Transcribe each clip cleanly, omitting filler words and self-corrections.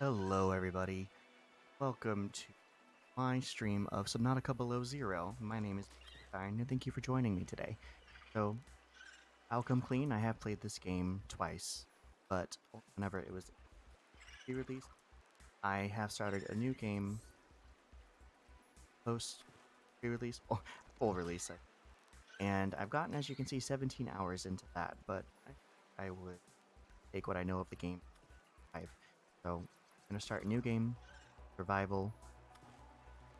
Hello, everybody. Welcome to my stream of Subnautica Below Zero. My name is Stein, and thank you for joining me today. So, I'll come clean. I have played this game twice, but whenever it was re-released, I have started a new game post pre-release, full release, and I've gotten, as you can see, 17 hours into that. But I would take what I know of the game. So, I'm gonna start a new game, survival.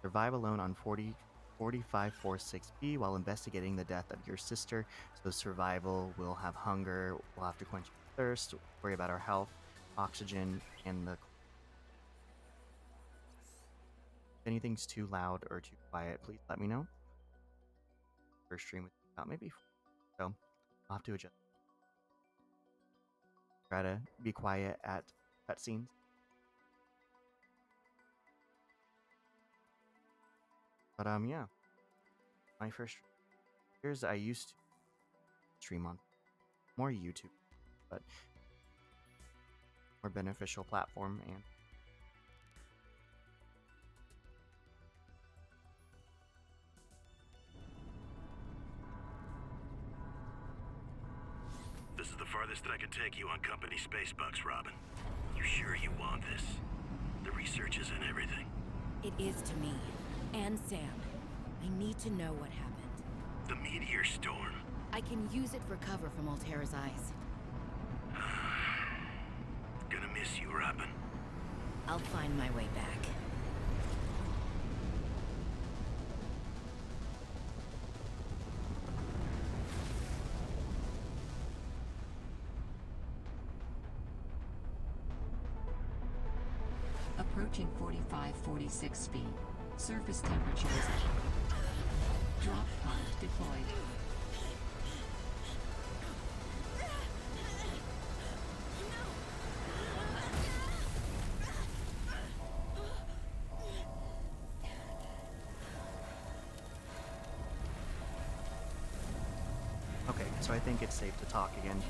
Survive alone on 4546B while investigating the death of your sister. So survival, we'll have hunger, we'll have to quench thirst, worry about our health, oxygen, and the... If anything's too loud or too quiet, please let me know. First stream with about maybe 4, so I'll have to adjust. Try to be quiet at cutscenes. But yeah, my first years I used to stream on more YouTube, but more beneficial platform. And this is the farthest I can take you on company space bucks, Robin. You sure you want this? The research is in everything. It is to me. And Sam. I need to know what happened. The meteor storm. I can use it for cover from Altera's eyes. Gonna miss you, Robin. I'll find my way back. Approaching 45-46 speed. Surface temperatures. Drop pod deployed. okay, so I think it's safe to talk again.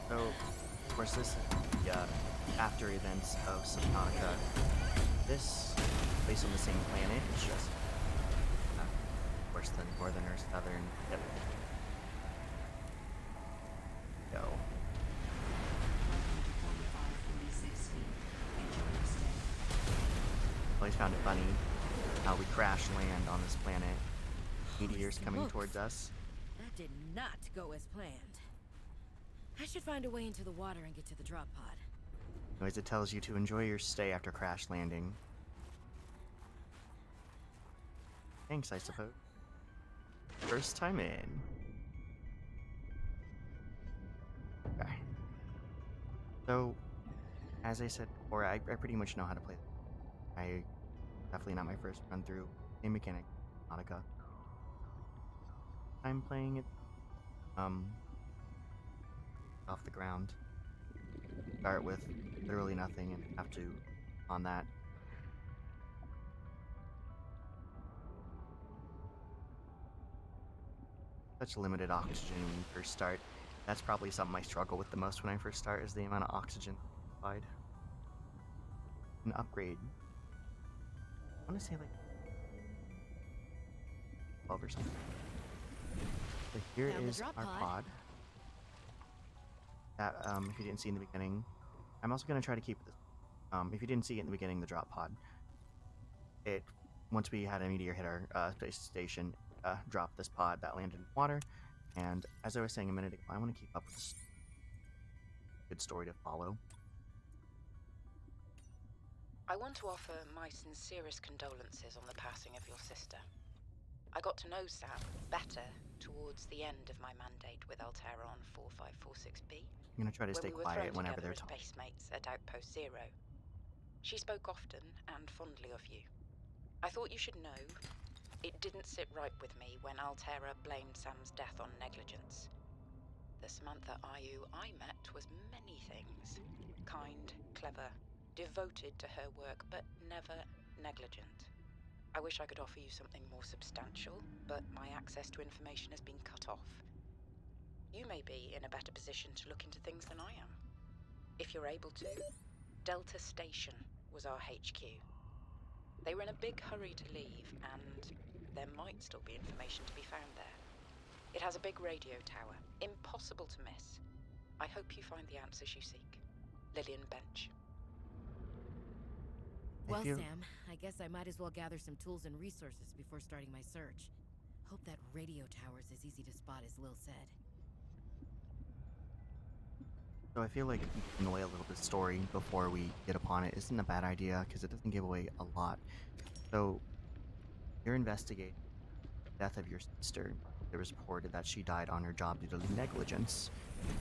So, of course, this is the after events of Subnautica. This place on the same planet is just worse than northern or southern. Yep. Go. 45-46 feet. Enjoy your stay. Always found it funny how we crash land on this planet. Meteors coming towards us. That did not go as planned. I should find a way into the water and get to the drop pod. Noise, it tells you to enjoy your stay after crash landing. Thanks, I suppose. First time in. Okay. So, as I said before, I pretty much know how to play. Definitely not my first run through a mechanic, Subnautica. I'm playing it off the ground. Start with literally nothing and have to on that. Such limited oxygen when you first start. That's probably something I struggle with the most when I first start, is the amount of oxygen supplied. An upgrade. I want to say like 12 or something. So here is our pod. That if you didn't see in the beginning, I'm also going to try to keep this. If you didn't see it in the beginning, the drop pod. It once we had a meteor hit our space station, dropped this pod that landed in water. And as I was saying a minute ago, I want to keep up with this good story to follow. I want to offer my sincerest condolences on the passing of your sister. I got to know Sam better towards the end of my mandate with Altera on 4546B. I'm going to try to stay quiet whenever they're talking. Base mates at Outpost Zero. She spoke often and fondly of you. I thought you should know, it didn't sit right with me when Altera blamed Sam's death on negligence. The Samantha Ayu I met was many things. Kind, clever, devoted to her work, but never negligent. I wish I could offer you something more substantial, but my access to information has been cut off. you may be in a better position to look into things than I am. If you're able to, Delta Station was our HQ. They were in a big hurry to leave, and there might still be information to be found there. It has a big radio tower, impossible to miss. I hope you find the answers you seek. Lillian Bench. I Well, feel Sam, I guess I might as well gather some tools and resources before starting my search. Hope that radio tower's as easy to spot as Lil said. so. I feel like giving away a little bit of story before we get upon it isn't a bad idea because it doesn't give away a lot. So you're investigating the death of your sister. It was reported that she died on her job due to negligence,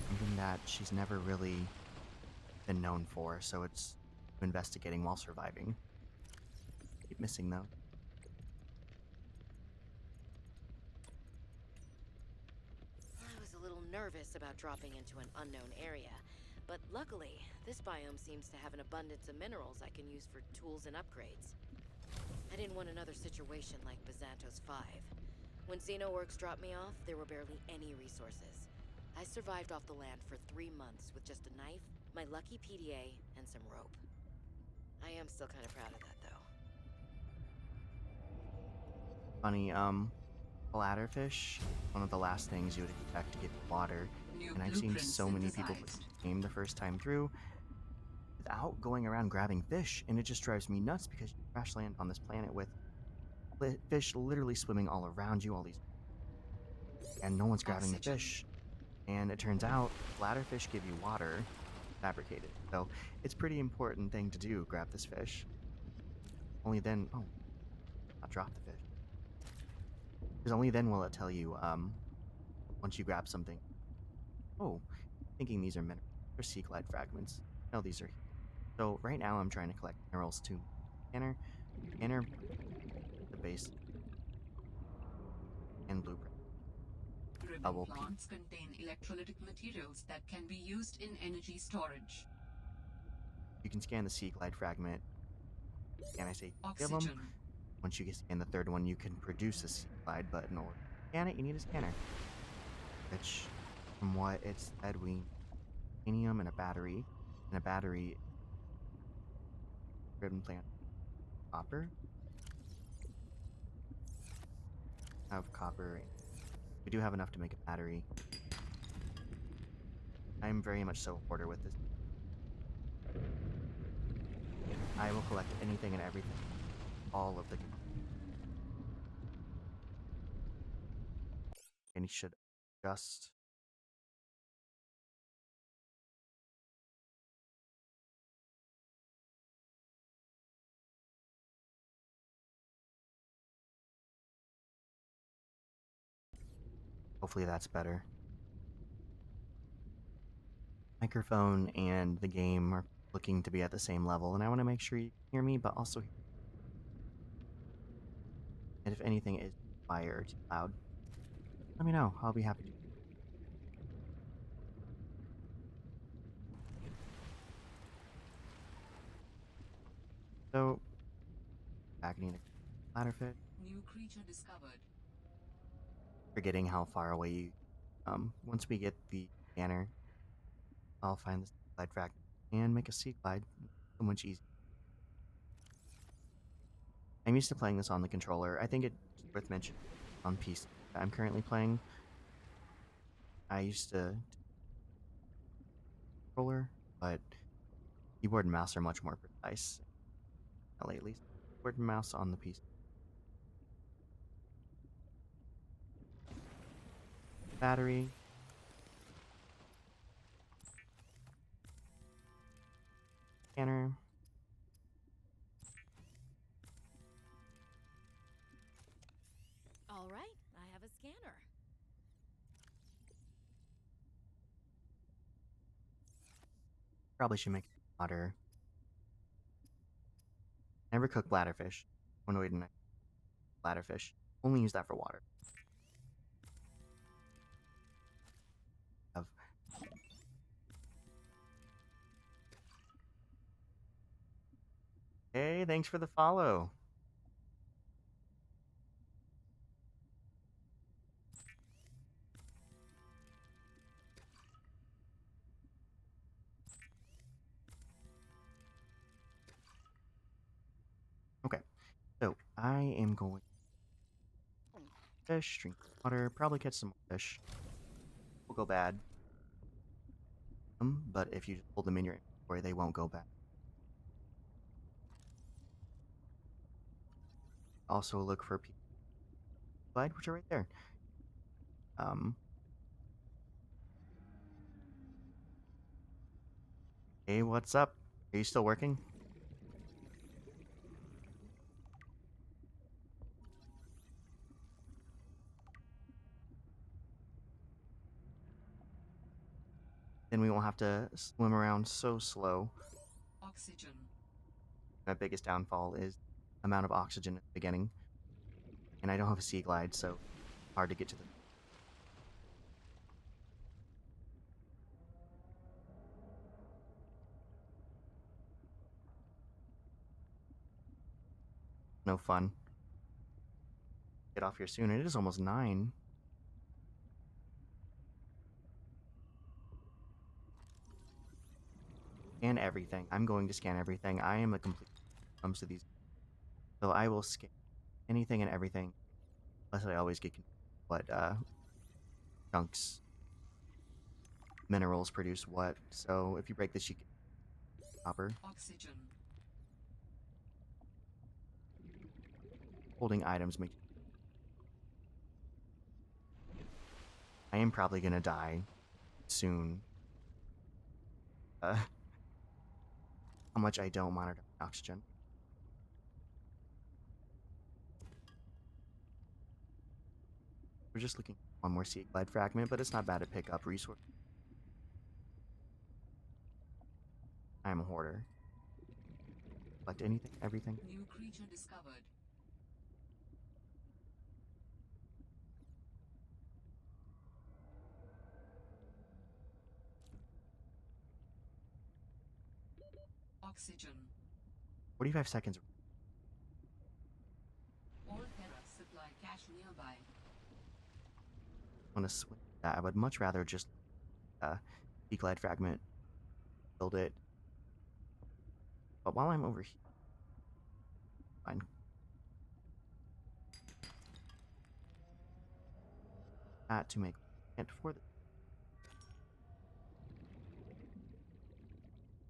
something that she's never really been known for. So it's investigating while surviving. Keep missing though. I was a little nervous about dropping into an unknown area, but luckily, this biome seems to have an abundance of minerals I can use for tools and upgrades. I didn't want another situation like Bazantos 5. When Xenoworks dropped me off, there were barely any resources. I survived off the land for 3 months with just a knife, my lucky PDA, and some rope. I am still kind of proud of that, though. Funny, bladderfish, one of the last things you would expect to get water, New and I've seen blueprint so many people play synthesized. the game the first time through without going around grabbing fish, and it just drives me nuts because you crash land on this planet with fish literally swimming all around you, all these, and no one's grabbing the Oxygen. fish. And it turns out bladderfish give you water, fabricated. So it's a pretty important thing to do. Grab this fish. Only then, oh, not drop the fish. Because only then will it tell you, once you grab something. Oh, thinking these are minerals. They're sea glide fragments. No, these are. So right now I'm trying to collect minerals to scanner, scanner, the base, and blueprint. Ribbon Double P. plants contain electrolytic materials that can be used in energy storage. You can scan the sea glide fragment, and I say give them. Oxygen. Once you scan the third one, you can produce a sea glide, but in order to scan it, you need a scanner. Which, from what it said, we need uranium and a battery. And a battery, ribbon plant, copper. I have copper. We do have enough to make a battery. I'm very much so a hoarder with this. I will collect anything and everything. All of the. And you should just. Hopefully that's better. Microphone and the game are looking to be at the same level, and I want to make sure you hear me, but also. And if anything is quiet or too loud, let me know. I'll be happy to. So, back in a ladderfish. New creature discovered. Forgetting how far away you. Once we get the scanner, I'll find the glide fragment and make a sea glide. So much easier. I'm used to playing this on the controller. I think it's worth mentioning on PC that I'm currently playing. I used to controller, but keyboard and mouse are much more precise. Lately, keyboard and mouse on the PC. Battery. Scanner. All right, I have a scanner. Probably should make water. Never cook bladderfish. One way to bladderfish. Only use that for water. Have Hey, thanks for the follow. I am going to fish, drink water, probably catch some more fish. Will go bad. But if you just hold them in your inventory, they won't go bad. Also look for people glide, which are right there. Um, hey, what's up? Are you still working? Then we won't have to swim around so slow. Oxygen. My biggest downfall is amount of oxygen at the beginning, and I don't have a sea glide, so hard to get to the. No fun. Get off here soon. It is almost 9. Scan everything. I'm going to scan everything. I am a complete when it comes to these. So I will scan anything and everything. Unless I always get confused what chunks, minerals produce what. So if you break this, you get copper. Oxygen. Holding items makes. I am probably gonna die soon. How much I don't monitor oxygen. We're just looking for one more sea glide fragment, but it's not bad to pick up resource. I am a hoarder. Collect anything, everything. New creature discovered. Oxygen. 45 seconds. All Terra supply cache nearby. I want to swing that. I would much rather just sea glide fragment, build it. But while I'm over here, fine. That to make it for the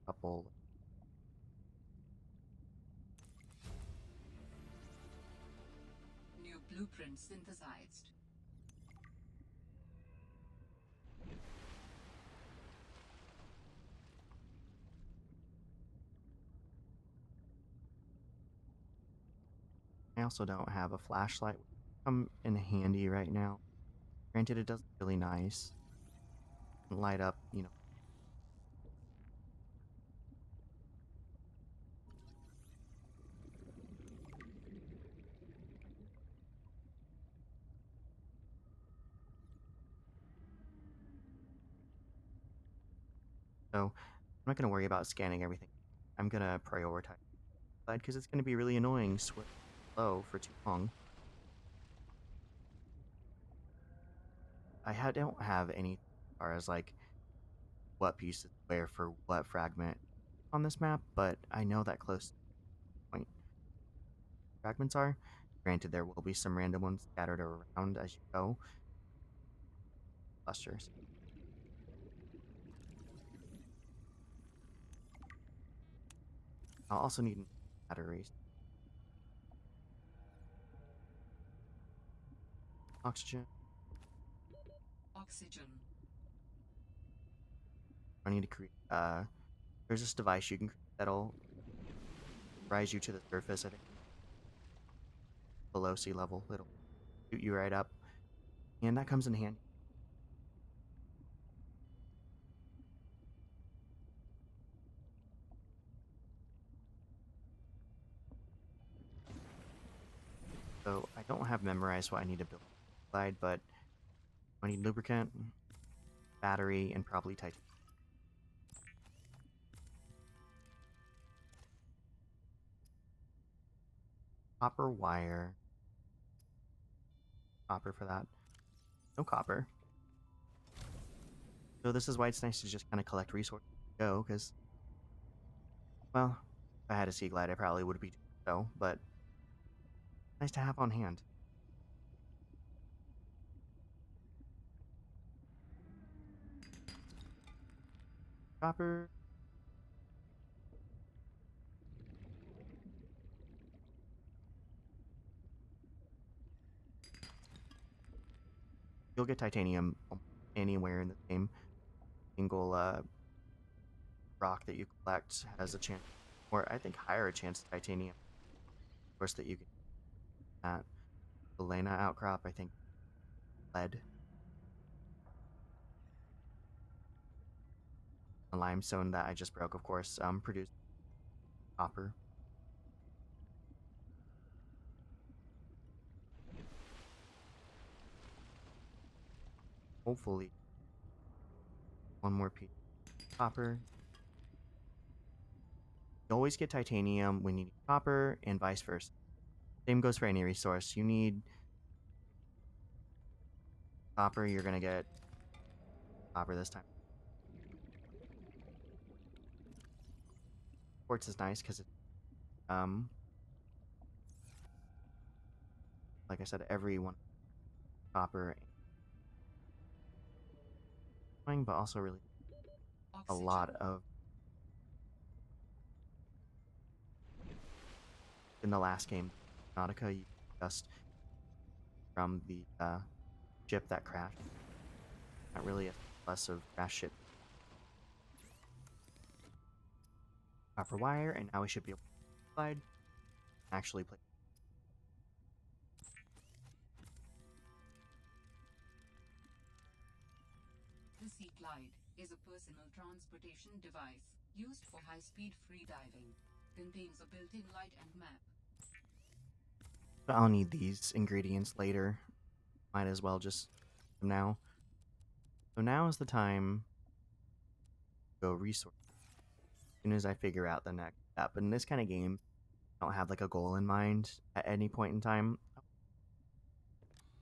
couple. New blueprint synthesized. I also don't have a flashlight. Come in handy right now. Granted, it does look really nice. Light up, So I'm not going to worry about scanning everything. I'm going to prioritize because it's going to be really annoying swim low for too long. Don't have any as far as like what pieces where for what fragment on this map, but I know that close point fragments are. Granted, there will be some random ones scattered around as you go. Clusters. I'll also need batteries. Oxygen. Oxygen. I need to create. There's this device you can create that'll rise you to the surface. I think below sea level, it'll shoot you right up, and that comes in handy. So I don't have memorized what I need to build slide, but I need lubricant, battery, and probably titanium. Copper wire. Copper for that. No copper. So this is why it's nice to just kind of collect resources and go, because, well, if I had a sea glide, I probably would be doing so, but Nice to have on hand. Copper. You'll get titanium anywhere in the game. Single rock that you collect has a chance, or I think higher a chance of titanium. Of course, that you can at the Lena outcrop. I think lead, the limestone that I just broke, of course, produce copper. Hopefully, one more piece of copper. You always get titanium when you need copper, and vice versa. Same goes for any resource. You need copper, you're gonna get copper this time. Quartz is nice because it's like I said, every one copper, but also really a lot Oxygen. of. In the last game, Subnautica, you just from the ship that crashed. Not really a less of crash ship. Copper wire, and now we should be able to slide. Actually play. The Sea Glide is a personal transportation device used for high-speed freediving. Contains a built-in light and map. But I'll need these ingredients later. Might as well just now. So now is the time to go resource. As soon as I figure out the next step. In this kind of game, I don't have like a goal in mind at any point in time.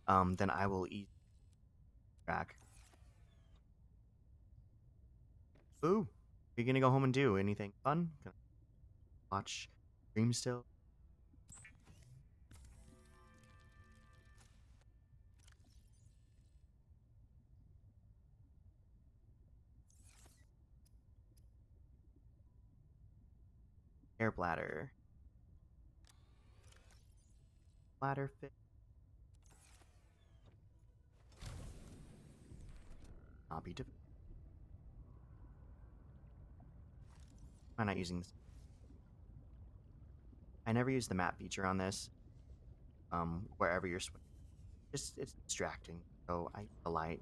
Then I will eat track. Ooh, are you gonna go home and do anything fun? Gonna watch stream still? Air bladder. Bladder fit. Not be difficult. Why not using this? I never use the map feature on this. Wherever you're swimming. Just it's distracting. So I use the light.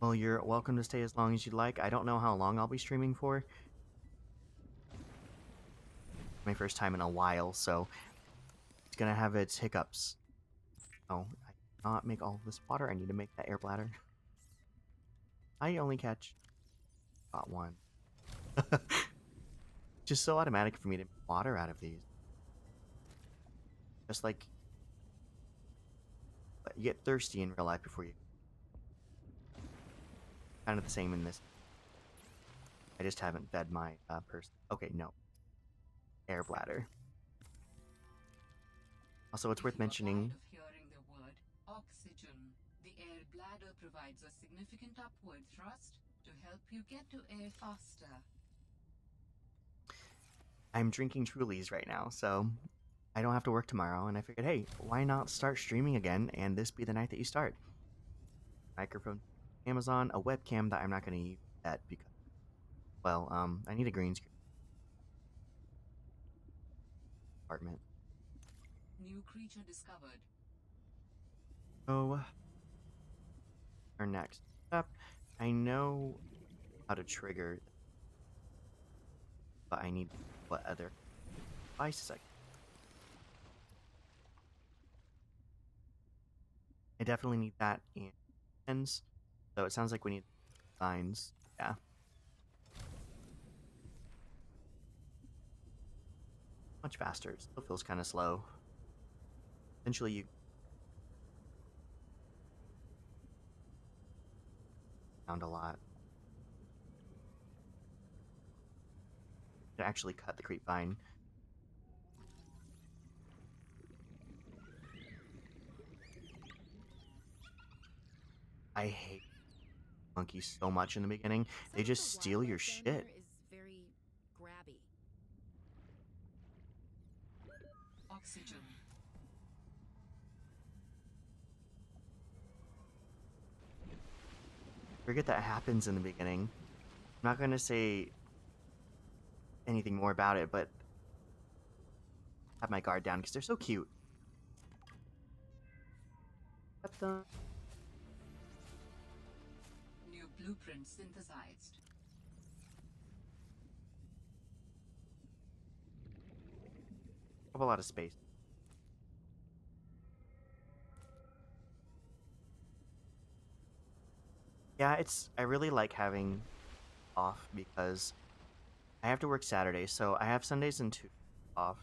Well, you're welcome to stay as long as you'd like. I don't know how long I'll be streaming for. My first time in a while, so it's gonna have its hiccups. Oh, I cannot make all of this water. I need to make that air bladder. I only catch got one. Just so automatic for me to make water out of these. Just like you get thirsty in real life before you. Kind of the same in this. I just haven't fed my person. Okay, no. Air bladder. Also, it's If worth you are mentioning. tired of hearing the word oxygen, the air bladder provides a significant upward thrust to help you get to air faster. I'm drinking Trulies right now, so I don't have to work tomorrow. And I figured, hey, why not start streaming again? And this be the night that you start. Microphone, Amazon, a webcam that I'm not going to use that because, well, I need a green screen apartment. New creature discovered. So, our next step, I know how to trigger, but I need what other devices I definitely need that in pens. So it sounds like we need signs. Yeah. Much faster. It still feels kind of slow. Essentially, you found a lot. to actually cut the creep vine. I hate monkeys so much in the beginning. They Some of the just steal your wildlife down shit. here is very grabby. Oxygen. Forget that happens in the beginning. I'm not going to say anything more about it, but have my guard down because they're so cute. What the? New blueprint synthesized. Have a lot of space. Yeah, I really like having off because I have to work Saturdays, so I have Sundays and Tuesdays off.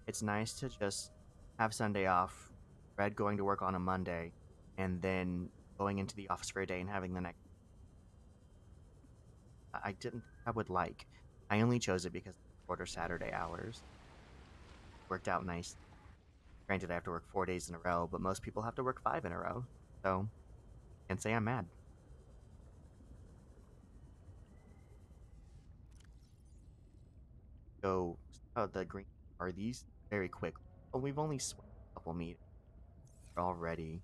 It's nice to just have Sunday off, Red going to work on a Monday, and then going into the office for a day and having the next. I didn't think I would like. I only chose it because of shorter Saturday hours. Worked out nice. Granted, I have to work 4 days in a row, but most people have to work 5 in a row. So, can't say I'm mad. So, the green are these very quick. Oh, we've only swung a couple meters already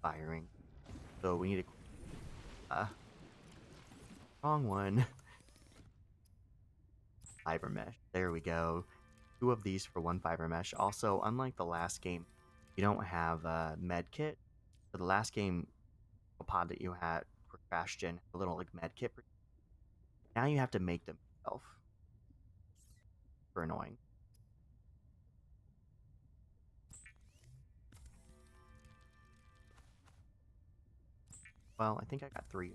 firing. So we need a wrong one. Fiber mesh. There we go. 2 of these for 1 fiber mesh. Also, unlike the last game, you don't have a med kit. So the last game, a pod that you had for Crash Gen, a little like med kit. Now you have to make them yourself. For annoying. Well, I think I got 3 in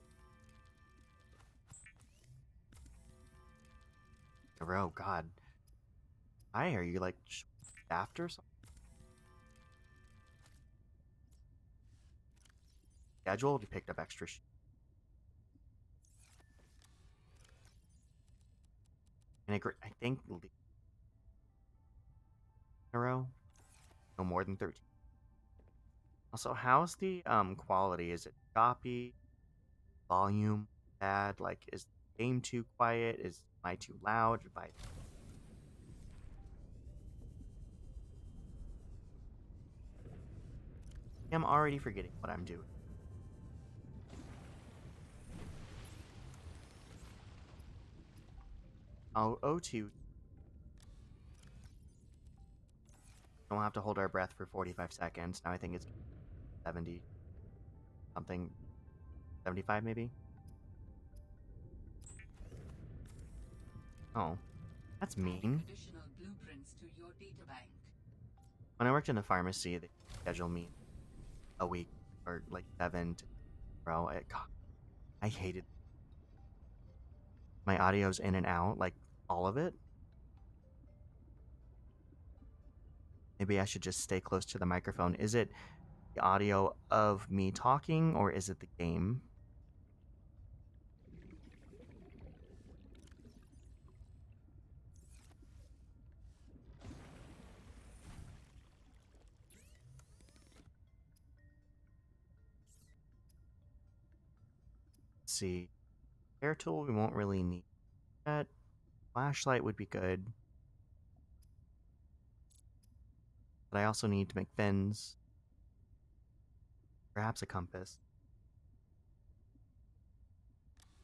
a row. God. Why are you like after something? Scheduled? You picked up extra. And I think in a row. No more than 13. Also, how's the quality? Is it choppy? Volume bad? Like, is the game too quiet? Am I too loud? I'm already forgetting what I'm doing. Oh, O2. Don't have to hold our breath for 45 seconds. Now I think it's 70 something, 75 maybe. Oh, that's Adding mean. additional blueprints to your databank. When I worked in the pharmacy, they scheduled me a week or like 7 to row. God, I hated my audio's in and out, like all of it. Maybe I should just stay close to the microphone. Is it the audio of me talking or is it the game? Let's see. Air tool we won't really need that. Flashlight would be good. But I also need to make fins. Perhaps a compass.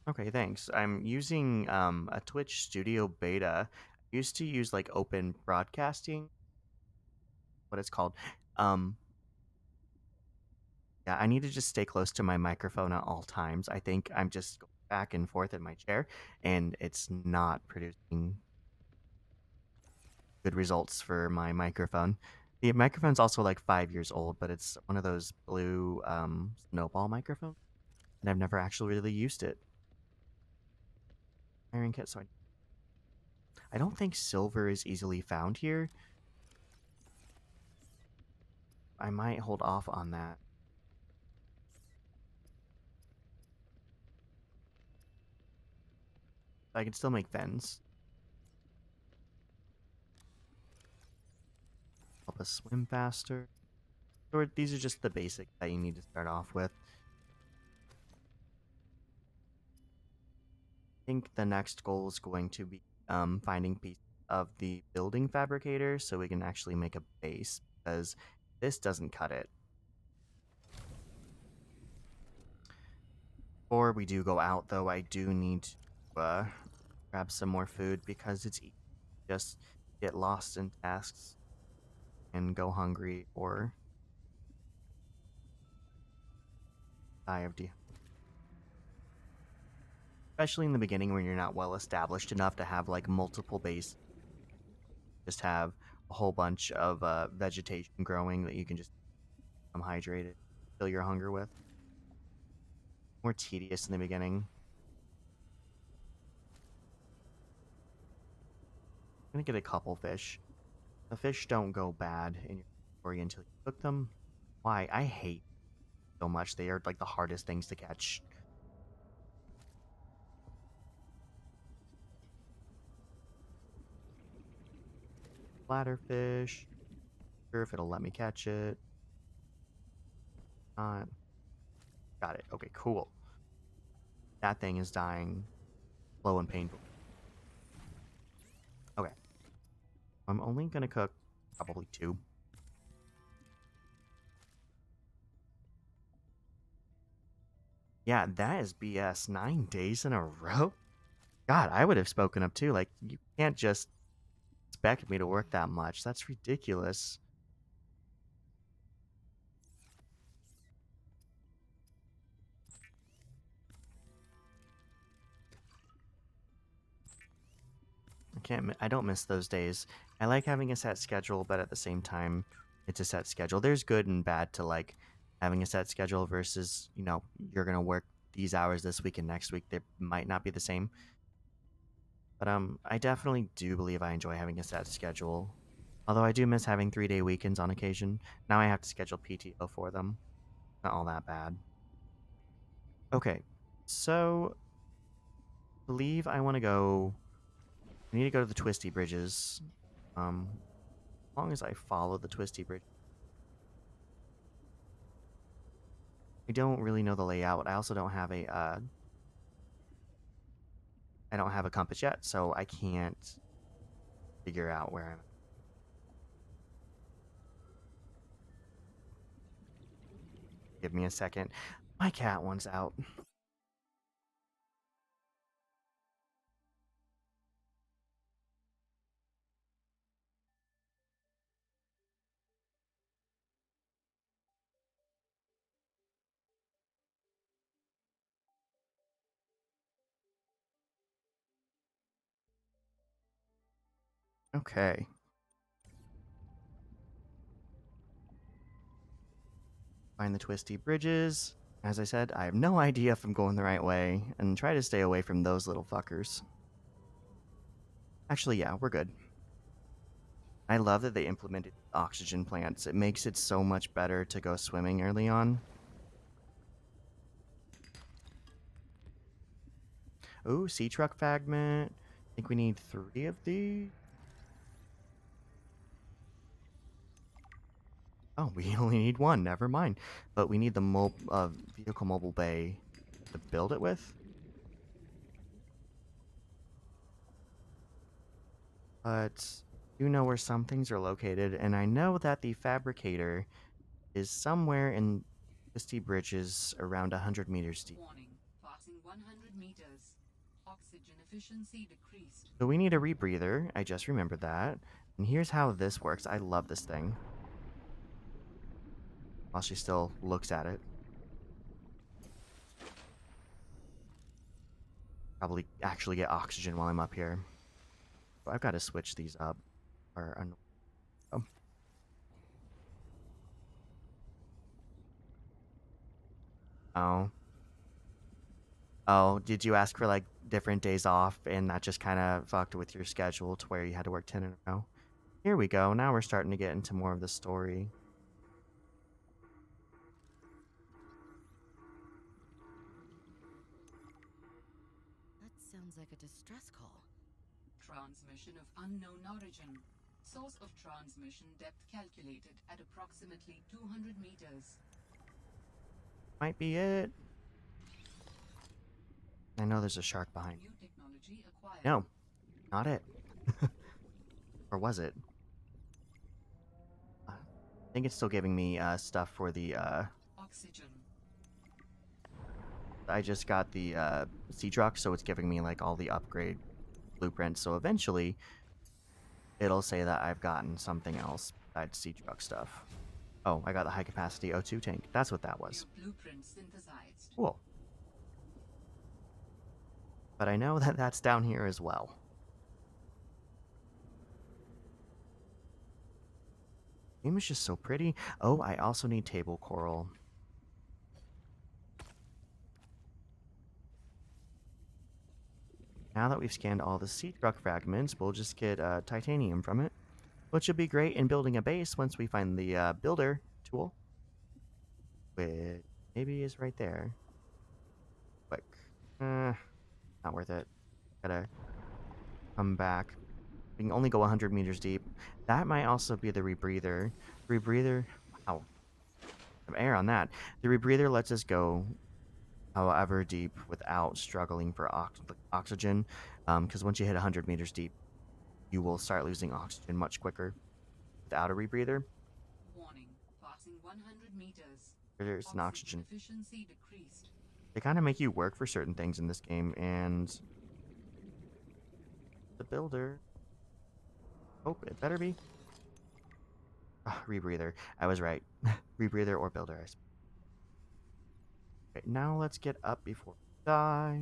Okay, thanks. I'm using a Twitch Studio Beta. I used to use like open broadcasting, what it's called. Um, yeah, I need to just stay close to my microphone at all times. I think I'm just going back and forth in my chair, and it's not producing good results for my microphone. The microphone's also like 5 years old, but it's one of those blue snowball microphones, and I've never actually really used it. Iron kit, so I don't think silver is easily found here. I might hold off on that. I can still make fins. us swim faster. These are just the basics that you need to start off with. I think the next goal is going to be finding pieces of the building fabricator so we can actually make a base, because this doesn't cut it. Before we do go out, though, I do need to grab some more food because it's easy to just get lost in tasks and go hungry or die of dehydration. Especially in the beginning when you're not well established enough to have like multiple bases. Just have a whole bunch of vegetation growing that you can just become hydrated, fill your hunger with. More tedious in the beginning. I'm gonna get a couple fish. The fish don't go bad in your inventory until you cook them. Why? I hate so much. They are like the hardest things to catch. Bladderfish. Sure if it'll let me catch it. Not. Got it. Okay, cool. That thing is dying slow and painful. Okay. I'm only gonna cook probably 2. Yeah, that is BS. 9 days in a row? God, I would have spoken up too. Like, you can't just expect me to work that much. That's ridiculous. I don't miss those days. I like having a set schedule, but at the same time, it's a set schedule. There's good and bad to like having a set schedule versus, you're gonna work these hours this week and next week. They might not be the same. But I definitely do believe I enjoy having a set schedule. Although I do miss having 3-day weekends on occasion. Now I have to schedule PTO for them. Not all that bad. Okay, so I believe I want to go. I need to go to the Twisty Bridges. As long as I follow the Twisty Bridge. I don't really know the layout. I also don't have I don't have a compass yet, so I can't figure out where I'm. Give me a second. My cat wants out. Okay. Find the Twisty Bridges. As I said, I have no idea if I'm going the right way, and try to stay away from those little fuckers. Actually, yeah, we're good. I love that they implemented oxygen plants. It makes it so much better to go swimming early on. Oh, sea truck fragment. I think we need 3 of these. Oh, we only need 1. Never mind. But we need the vehicle mobile bay to build it with. But you know where some things are located, and I know that the fabricator is somewhere in Twisty Bridges around 100 meters deep. Warning. Passing 100 meters. Oxygen efficiency decreased. So we need a rebreather. I just remembered that. And here's how this works. I love this thing. While she still looks at it. Probably actually get oxygen while I'm up here. But I've got to switch these up. Oh. Oh. Oh, did you ask for like different days off and that just kind of fucked with your schedule to where you had to work 10 in a row? Here we go. Now we're starting to get into more of the story. That sounds like a distress call. Transmission of unknown origin. Source of transmission depth calculated at approximately 200 meters. Might be it. I know there's a shark behind. New technology acquired. No, not it. Or was it? I think it's still giving me stuff for the Oxygen. I just got the sea truck, so it's giving me like all the upgrade blueprints. So eventually it'll say that I've gotten something else besides sea truck stuff. Oh, I got the high capacity O2 tank. That's what that was. New blueprint synthesized. Cool. But I know that that's down here as well. Game is just so pretty. Oh, I also need table coral. Now that we've scanned all the sea truck fragments, we'll just get titanium from it, which would be great in building a base once we find the builder tool, which maybe is right there. Quick. Not worth it. Gotta come back. We can only go 100 meters deep. That might also be the rebreather. Rebreather. Wow. Some air on that. The rebreather lets us go however deep without struggling for oxygen. Because once you hit 100 meters deep, you will start losing oxygen much quicker without a rebreather. Warning. Passing 100 meters. There's an oxygen. Efficiency decreased. They kind of make you work for certain things in this game, and the builder. Oh, it better be. Oh, rebreather. I was right. Rebreather or builder. Okay, now let's get up before we die.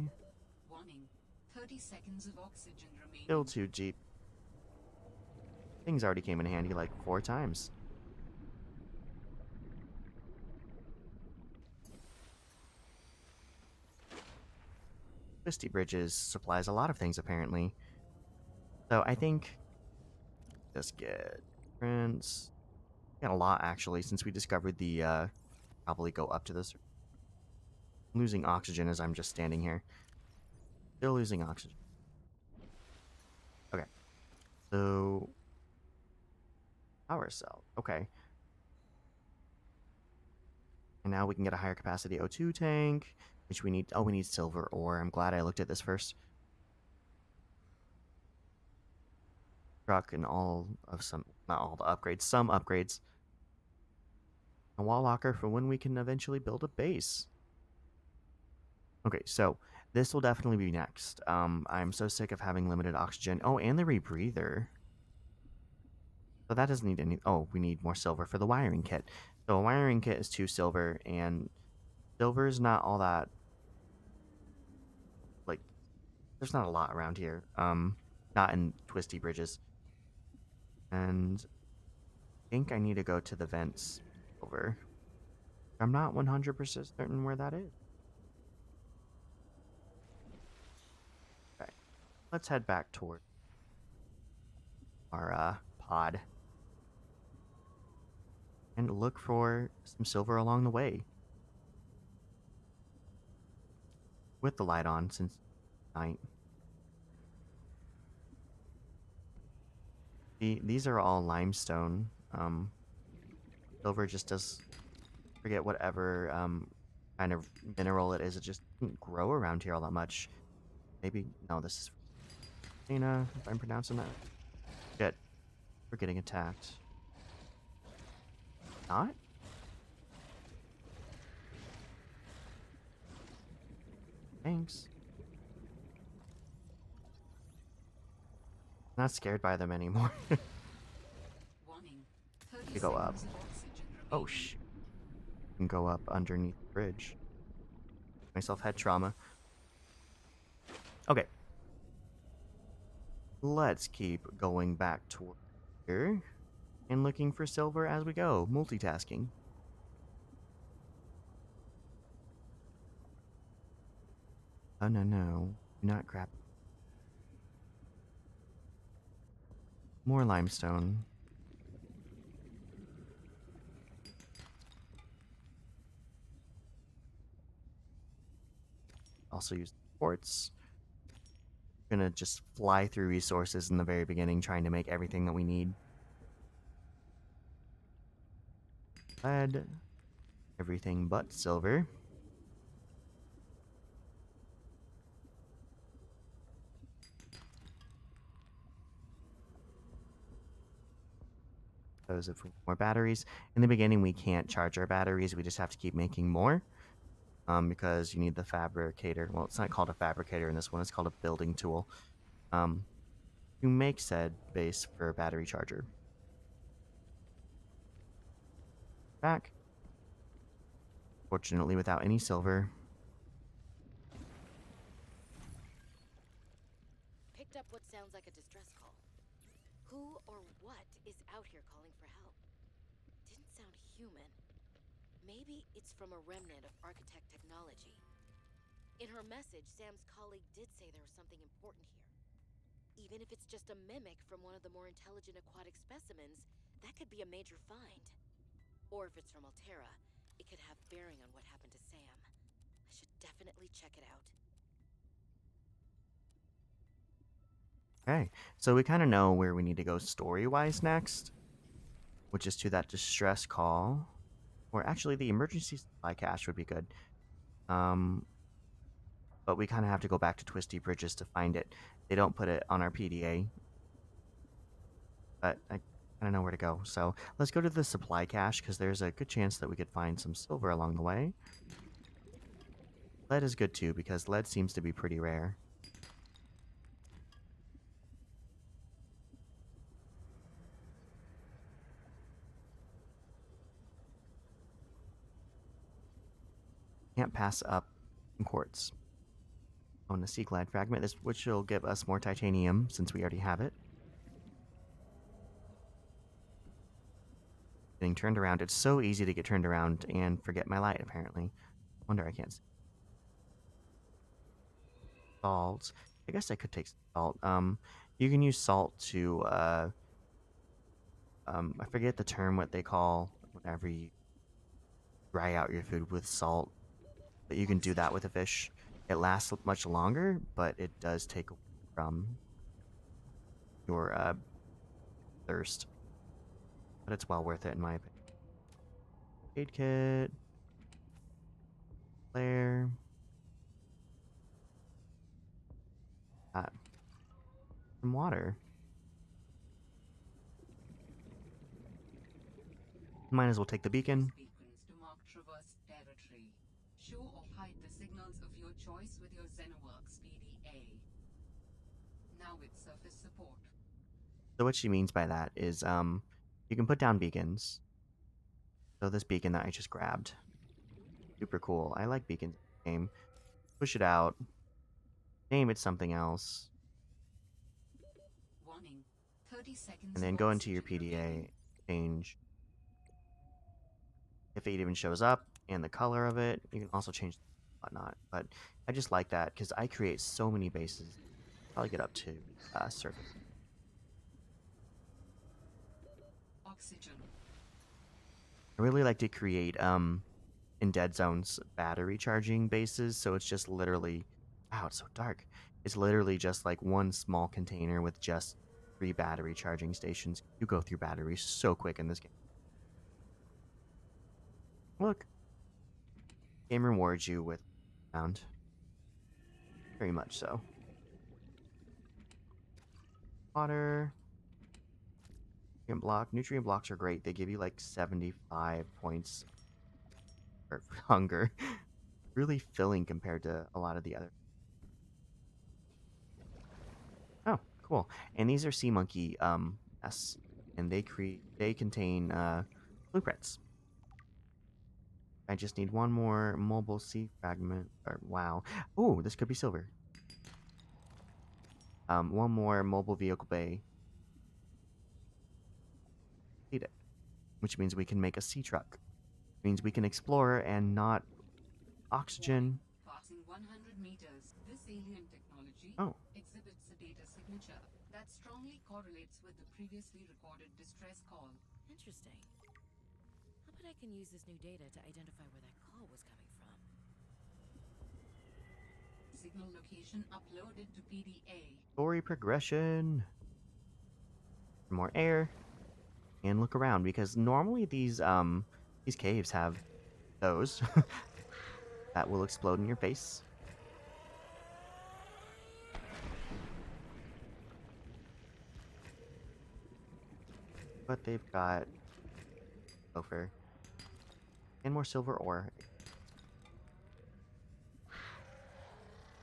Warning. 30 seconds of oxygen remaining. Still too deep. Things already came in handy like 4 times. Twisty Bridges supplies a lot of things, apparently. So I think just get prints. Got a lot, actually, since we discovered the, probably go up to this. I'm losing oxygen as I'm just standing here. Still losing oxygen. Okay. So, power cell. Okay. And now we can get a higher capacity O2 tank, which we need. Oh, we need silver ore. I'm glad I looked at this first. Truck and all of some, not all the upgrades, some upgrades. A wall locker for when we can eventually build a base. Okay, so this will definitely be next. I'm so sick of having limited oxygen. Oh, and the rebreather. So that doesn't need any. Oh, we need more silver for the wiring kit. So a wiring kit is 2 silver, and silver is not all that. Like, there's not a lot around here. Not in Twisty Bridges. And I think I need to go to the vents over. I'm not 100% certain where that is. Okay, let's head back toward our pod and look for some silver along the way. With the light on since night. These are all limestone. Silver just does, forget whatever kind of mineral it is. It just doesn't grow around here all that much. Maybe, no, this is Dana, if I'm pronouncing that. Shit. We're getting attacked. Not? Thanks. Not scared by them anymore. Warning. We go up. Oh, remaining. shh. Can go up underneath the bridge. Myself had trauma. Okay. Let's keep going back toward here and looking for silver as we go. Multitasking. Oh, no, no. Do not grab. More limestone. Also use quartz. Gonna just fly through resources in the very beginning, trying to make everything that we need. lead, everything but silver. Those of more batteries. In the beginning, we can't charge our batteries. We just have to keep making more. Because you need the fabricator. Well, it's not called a fabricator in this one. It's called a building tool. Um, to make said base for a battery charger. Back. Fortunately, without any silver. Picked up what sounds like a distress call. Who or what is out here calling for help? Didn't sound human. Maybe it's from a remnant of architect technology. In her message, Sam's colleague did say there was something important here. Even if it's just a mimic from one of the more intelligent aquatic specimens, that could be a major find. Or if it's from Altera, it could have bearing on what happened to Sam. I should definitely check it out. Okay, so we kind of know where we need to go story-wise next, which is to that distress call. Or actually, the emergency supply cache would be good. But we kind of have to go back to Twisty Bridges to find it. They don't put it on our PDA, but I kind of know where to go. So let's go to the supply cache because there's a good chance that we could find some silver along the way. Lead is good too because lead seems to be pretty rare. Can't pass up quartz. On the sea glide fragment, this which will give us more titanium since we already have it. Getting turned around. It's so easy to get turned around and forget my light, apparently. Wonder I can't see. Salt. I guess I could take salt. You can use salt to I forget the term what they call whenever you dry out your food with salt, but you can do that with a fish. It lasts much longer, but it does take away from your thirst. But it's well worth it in my opinion. Aid kit, flare, some water. Might as well take the beacon. Beacons to mark traverse territory. Show or hide the signals of your choice with your Xenoworks PDA. Now with surface support. So what she means by that is you can put down beacons. So this beacon that I just grabbed, super cool. I like beacons in the game. Push it out, name it something else, Warning. 30 seconds and of then go into your oxygen PDA, remaining. change if it even shows up and the color of it. You can also change whatnot. But I just like that because I create so many bases. Probably get up to surface. Oxygen. I really like to create in dead zones battery charging bases. So it's just literally, wow, it's so dark. It's literally just like one small container with just 3 battery charging stations. You go through batteries so quick in this game. Look, game rewards you with sound. Very much so. Water. Nutrient block. Nutrient blocks are great. They give you like 75 points for hunger. Really filling compared to a lot of the other. Oh, cool. And these are sea monkey nests, and they contain blueprints. I just need one more mobile sea fragment. Or wow. Oh, this could be silver. One more mobile vehicle bay. Need it, which means we can make a sea truck. Means we can explore and not oxygen. Warning. Passing 100 meters. This alien technology Oh, exhibits a data signature that strongly correlates with the previously recorded distress call. Interesting. I'll bet I can use this new data to identify where that call was coming from. Signal location uploaded to PDA. story progression. More air. And look around because normally these These caves have those that will explode in your face. But they've got gopher and more silver ore.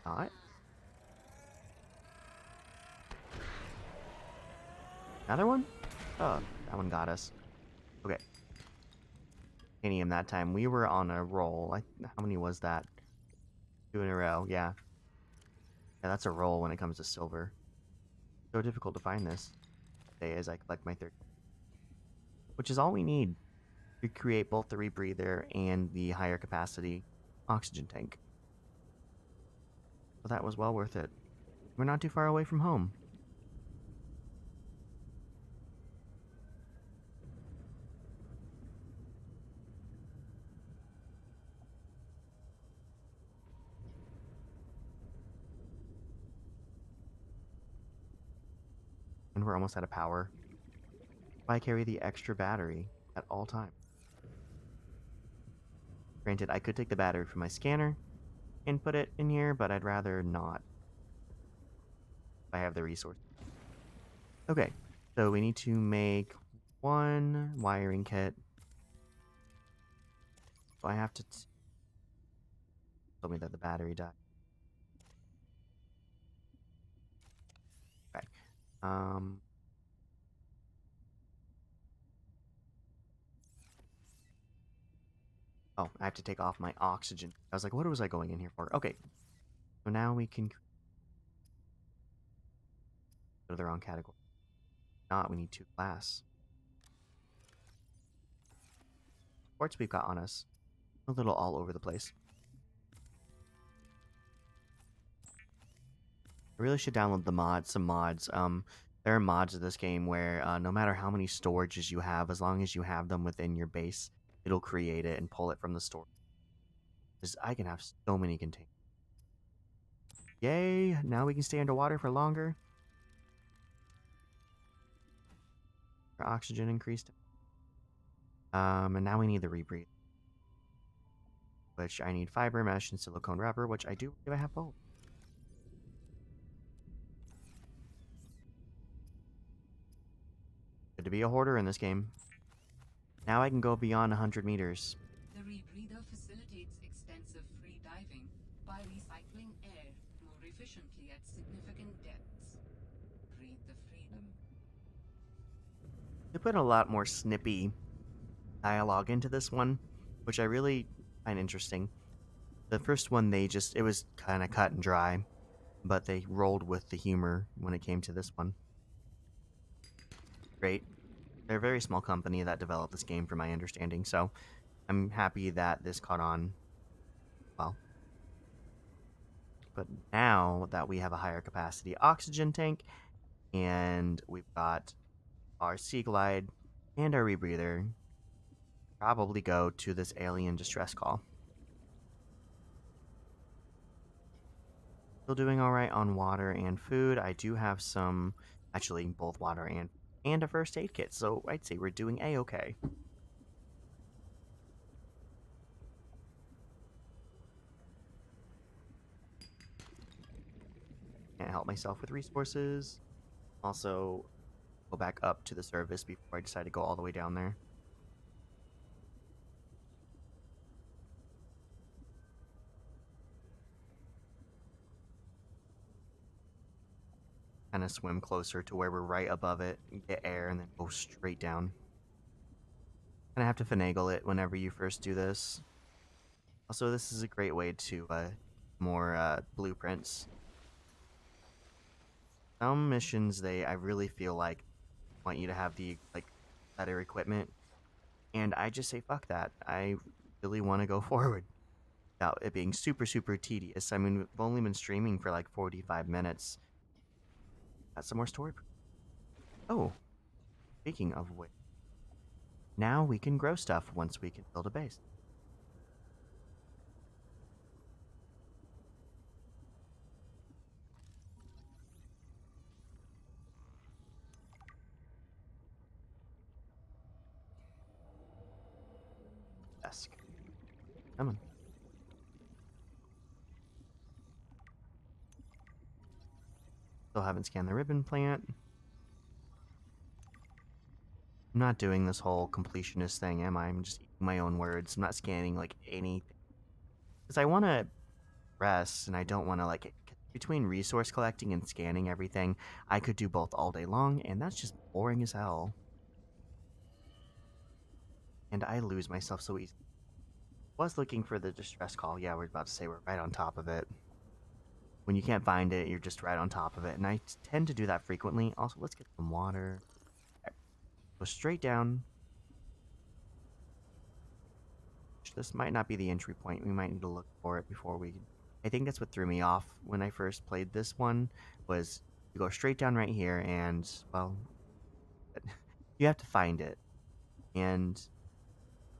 Not. Another one? Oh, that one got us. Okay. Titanium that time. We were on a roll. How many was that? 2 in a row. Yeah. Yeah, that's a roll when it comes to silver. So difficult to find this day as I collect my third. Which is all we need to create both the rebreather and the higher capacity oxygen tank. So that was well worth it. We're not too far away from home. And we're almost out of power. I carry the extra battery at all times. Granted, I could take the battery from my scanner and put it in here, but I'd rather not if I have the resource. Okay, so we need to make one wiring kit. So I have to tell me that the battery died. Okay. Um. Oh, I have to take off my oxygen. I was like, what was I going in here for? Okay. So now we can go to the wrong category. Not, we need 2 glass. Quartz we've got on us. A little all over the place. I really should download the mods, some mods. There are mods of this game where no matter how many storages you have, as long as you have them within your base, it'll create it and pull it from the store. Because I can have so many containers. Yay! Now we can stay underwater for longer. Our oxygen increased. And now we need the rebreathe. Which I need fiber mesh and silicone rubber, which I do if I have both. Good to be a hoarder in this game. Now I can go beyond 100 meters. The rebreather facilitates extensive free diving by recycling air more efficiently at significant depths. Breathe the freedom. They put a lot more snippy dialogue into this one, which I really find interesting. The first one, it was kind of cut and dry, but they rolled with the humor when it came to this one. Great. They're a very small company that developed this game, from my understanding, so I'm happy that this caught on well. But now that we have a higher capacity oxygen tank, and we've got our Sea Glide and our rebreather, probably go to this alien distress call. Still doing all right on water and food. I do have some, actually, both water and a first aid kit, so I'd say we're doing a-okay. Can't help myself with resources. Also, go back up to the surface before I decide to go all the way down there. Kind of swim closer to where we're right above it, get air, and then go straight down. Kind of have to finagle it whenever you first do this. Also, this is a great way to more blueprints. Some missions, I really feel like want you to have the better equipment, and I just say fuck that. I really want to go forward without it being super tedious. I mean, we've only been streaming for like 45 minutes. Got some more story. Oh, speaking of which, now we can grow stuff once we can build a base. Come on. Still haven't scanned the ribbon plant. I'm not doing this whole completionist thing, am I? I'm just eating my own words. I'm not scanning like anything. Because I want to rest and I don't want to like between resource collecting and scanning everything, I could do both all day long, and that's just boring as hell. And I lose myself so easy. Was looking for the distress call. Yeah, we're about to say we're right on top of it. When you can't find it, you're just right on top of it. And I tend to do that frequently. Also, let's get some water. Go straight down. This might not be the entry point. We might need to look for it before we. I think that's what threw me off when I first played this one. Was you go straight down right here, and well, you have to find it. And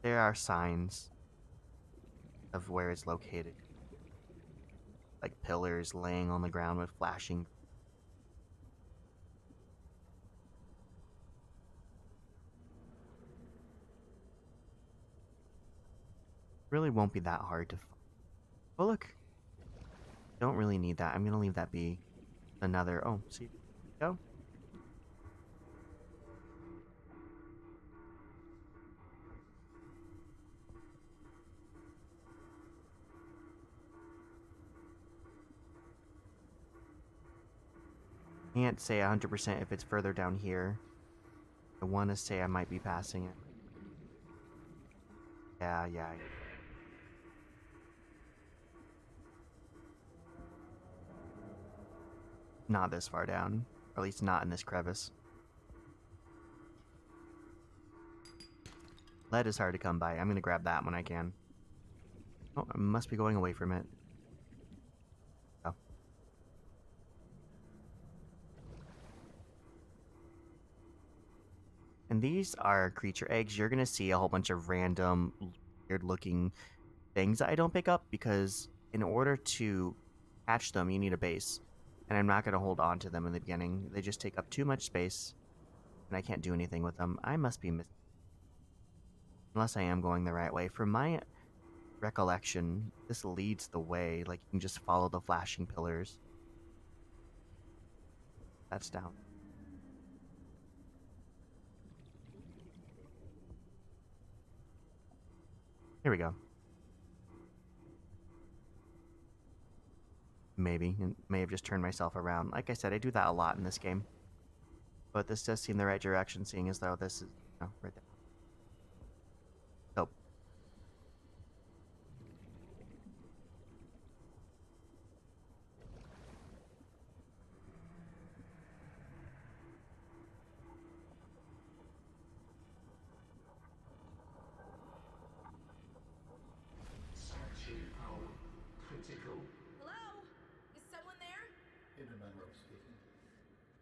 there are signs of where it's located, like pillars laying on the ground with flashing. Really won't be that hard to find. Oh look, don't really need that. I'm gonna leave that be. Another. Oh, see, go. Can't say 100% if it's further down here. I want to say I might be passing it. Yeah, yeah, yeah. Not this far down. Or at least not in this crevice. Lead is hard to come by. I'm gonna grab that when I can. Oh, I must be going away from it. Oh. And these are creature eggs. You're gonna see a whole bunch of random, weird looking things that I don't pick up because in order to catch them, you need a base. And I'm not gonna hold on to them in the beginning. They just take up too much space, and I can't do anything with them. I must be missing. Unless I am going the right way. From my recollection, this leads the way. Like, you can just follow the flashing pillars. That's down. Here we go. Maybe. And may have just turned myself around. Like I said, I do that a lot in this game. But this does seem the right direction, seeing as though this is, right there. So, Sanctuary power critical. Hello? Is someone there? In a manner of speaking.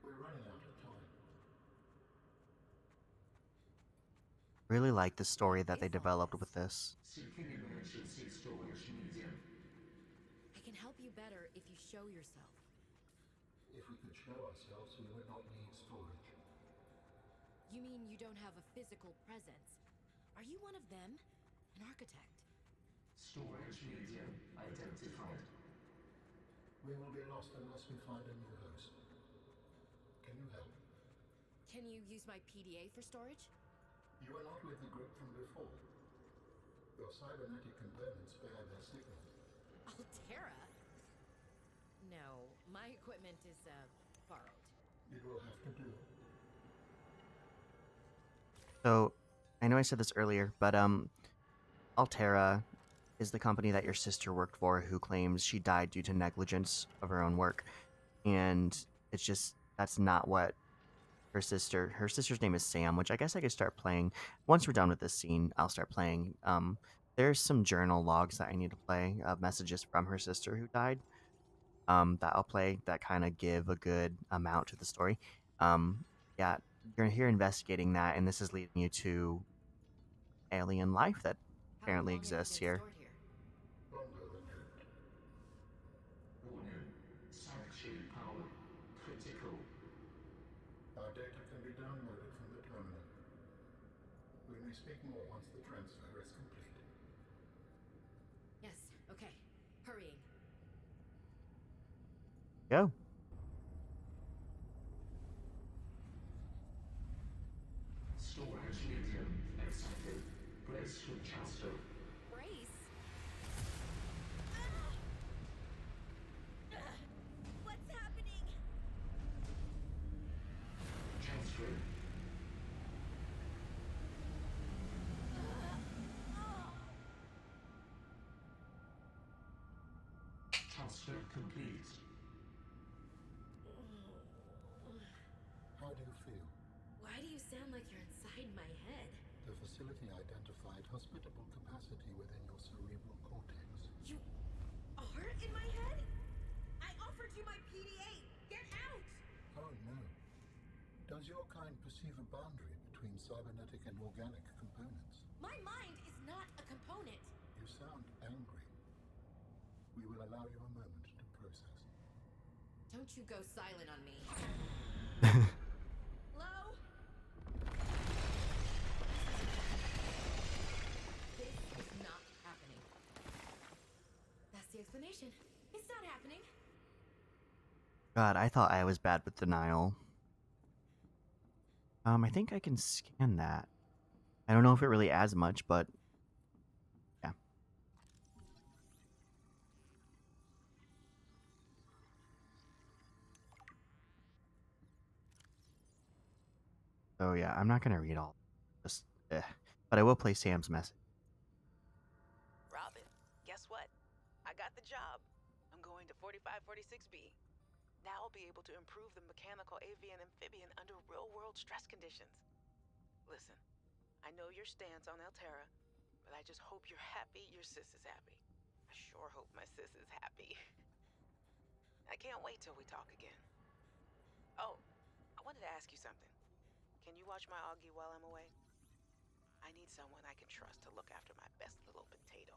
We're running out of time. really like the story Why'd that they they follow developed us? with this. Seeking emergency storage medium. I can help you better if you show yourself. If we could show ourselves, we would not need storage. You mean you don't have a physical presence? Are you one of them? An architect? Storage medium identified. We will be lost unless we find a new host. Can you help? Can you use my PDA for storage? You are not with the group from before. Your cybernetic components bear their signal. Altera? No, my equipment is, borrowed. It will have to do. So, I know I said this earlier, but Altera is the company that your sister worked for who claims she died due to negligence of her own work. And it's just that's not what her sister's name is Sam, which I guess I could start playing once we're done with this scene. I'll start playing. There's some journal logs that I need to play, messages from her sister who died. That I'll play that kind of give a good amount to the story. Um, yeah, you're here investigating that, and this is leading you to alien life that How apparently long have you exists been here. stored here? Longer than hoped. Warning. Sanctuary power critical. Our data can be downloaded from the terminal. We may speak more once the transfer is complete. go. Storage medium accepted. Brace for transfer. Brace? What's happening? Transferring. Transfer complete. How do you feel? Why do you sound like you're inside my head? The facility identified hospitable capacity within your cerebral cortex. You are in my head? I offered you my PDA! Get out! Oh no. Does your kind perceive a boundary between cybernetic and organic components? My mind is not a component! You sound angry. We will allow you a moment to process. Don't you go silent on me. Hello? This is not happening. That's the explanation. It's not happening. God, I thought I was bad with denial. I think I can scan that. I don't know if it really adds much, but yeah. So yeah, I'm not gonna read all. Just, but I will play Sam's message. Robin, guess what? I got the job. I'm going to 4546B. Now I'll be able to improve the mechanical avian amphibian under real-world stress conditions. Listen, I know your stance on Altera, but I just hope you're happy your sis is happy. I sure hope my sis is happy. I can't wait till we talk again. Oh, I wanted to ask you something. Can you watch my Augie while I'm away? I need someone I can trust to look after my best little potato.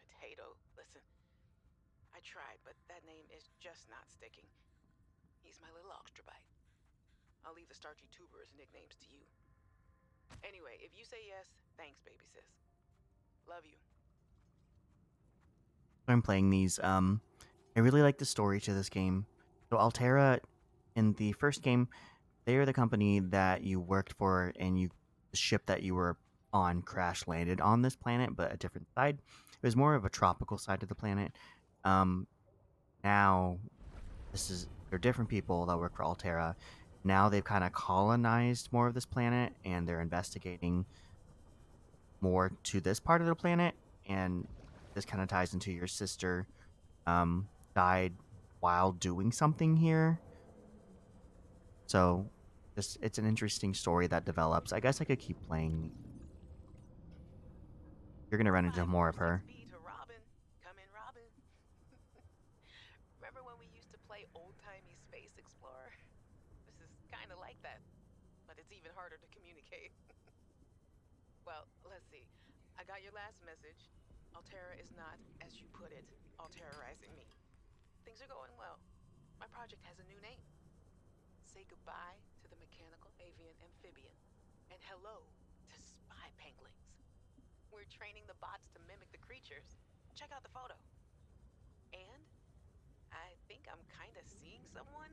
Potato, listen. I tried, but that name is just not sticking. He's my little extra bite. I'll leave the starchy tubers nicknames to you. Anyway, if you say yes, thanks, baby sis. Love you. I'm playing these. I really like the story to this game. So Altera, in the first game, they are the company that you worked for, and the ship that you were on crash landed on this planet, but a different side. It was more of a tropical side of the planet. Um, Now they're different people that work for Altera. Now they've kind of colonized more of this planet, and they're investigating more to this part of the planet. And this kind of ties into your sister died while doing something here. So it's an interesting story that develops. I guess I could keep playing. You're gonna run into more of her. 4546B to Robin. Come in, Robin. Remember when we used to play old-timey Space Explorer? This is kind of like that, but it's even harder to communicate. Well, let's see. I got your last message. Altera is not, as you put it, alterizing me. Things are going well. My project has a new name. Say goodbye to the mechanical avian amphibian, and hello to spy penguins. We're training the bots to mimic the creatures. Check out the photo. And I think I'm kind of seeing someone.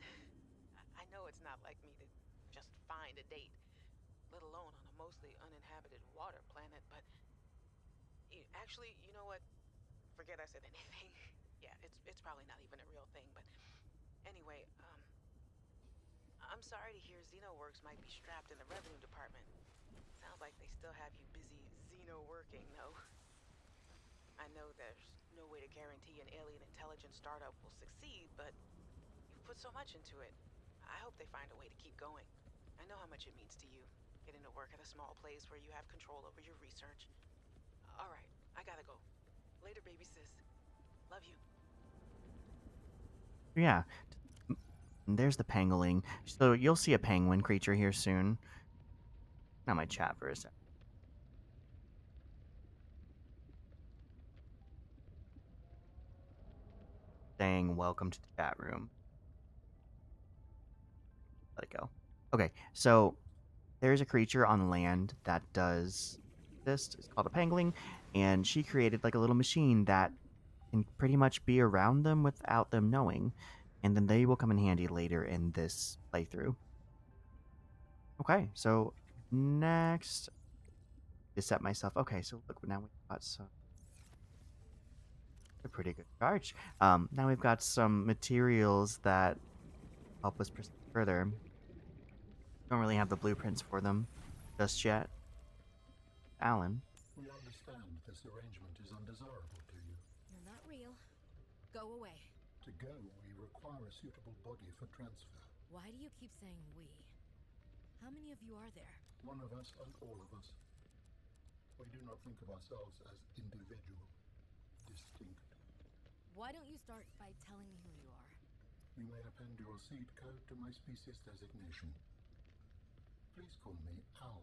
I know it's not like me to just find a date, let alone on a mostly uninhabited water planet, but actually, you know what? Forget I said anything. Yeah, it's probably not even a real thing, but anyway, I'm sorry to hear XenoWorks might be strapped in the revenue department. Sounds like they still have you busy Xeno working, though. I know there's no way to guarantee an alien intelligence startup will succeed, but you've put so much into it. I hope they find a way to keep going. I know how much it means to you, getting to work at a small place where you have control over your research. All right, I gotta go. Later, baby sis. Love you. Yeah, and there's the pangolin. So you'll see a penguin creature here soon. Not my chat for a sec. Saying welcome to the chat room. Let it go. Okay, so there's a creature on land that does this. It's called a pangolin, and she created like a little machine that can pretty much be around them without them knowing, and then they will come in handy later in this playthrough. Okay, so next, to set myself. Okay, so look, now we've got some a pretty good charge. Now we've got some materials that help us proceed further. Don't really have the blueprints for them just yet. Alan. We understand this arrangement is undesirable to you. You're not real. Go away. To go, we require a suitable body for transfer. Why do you keep saying we? How many of you are there? One of us and all of us. We do not think of ourselves as individual, distinct. Why don't you start by telling me who you are? You may append your seed code to my species designation. Please call me Al.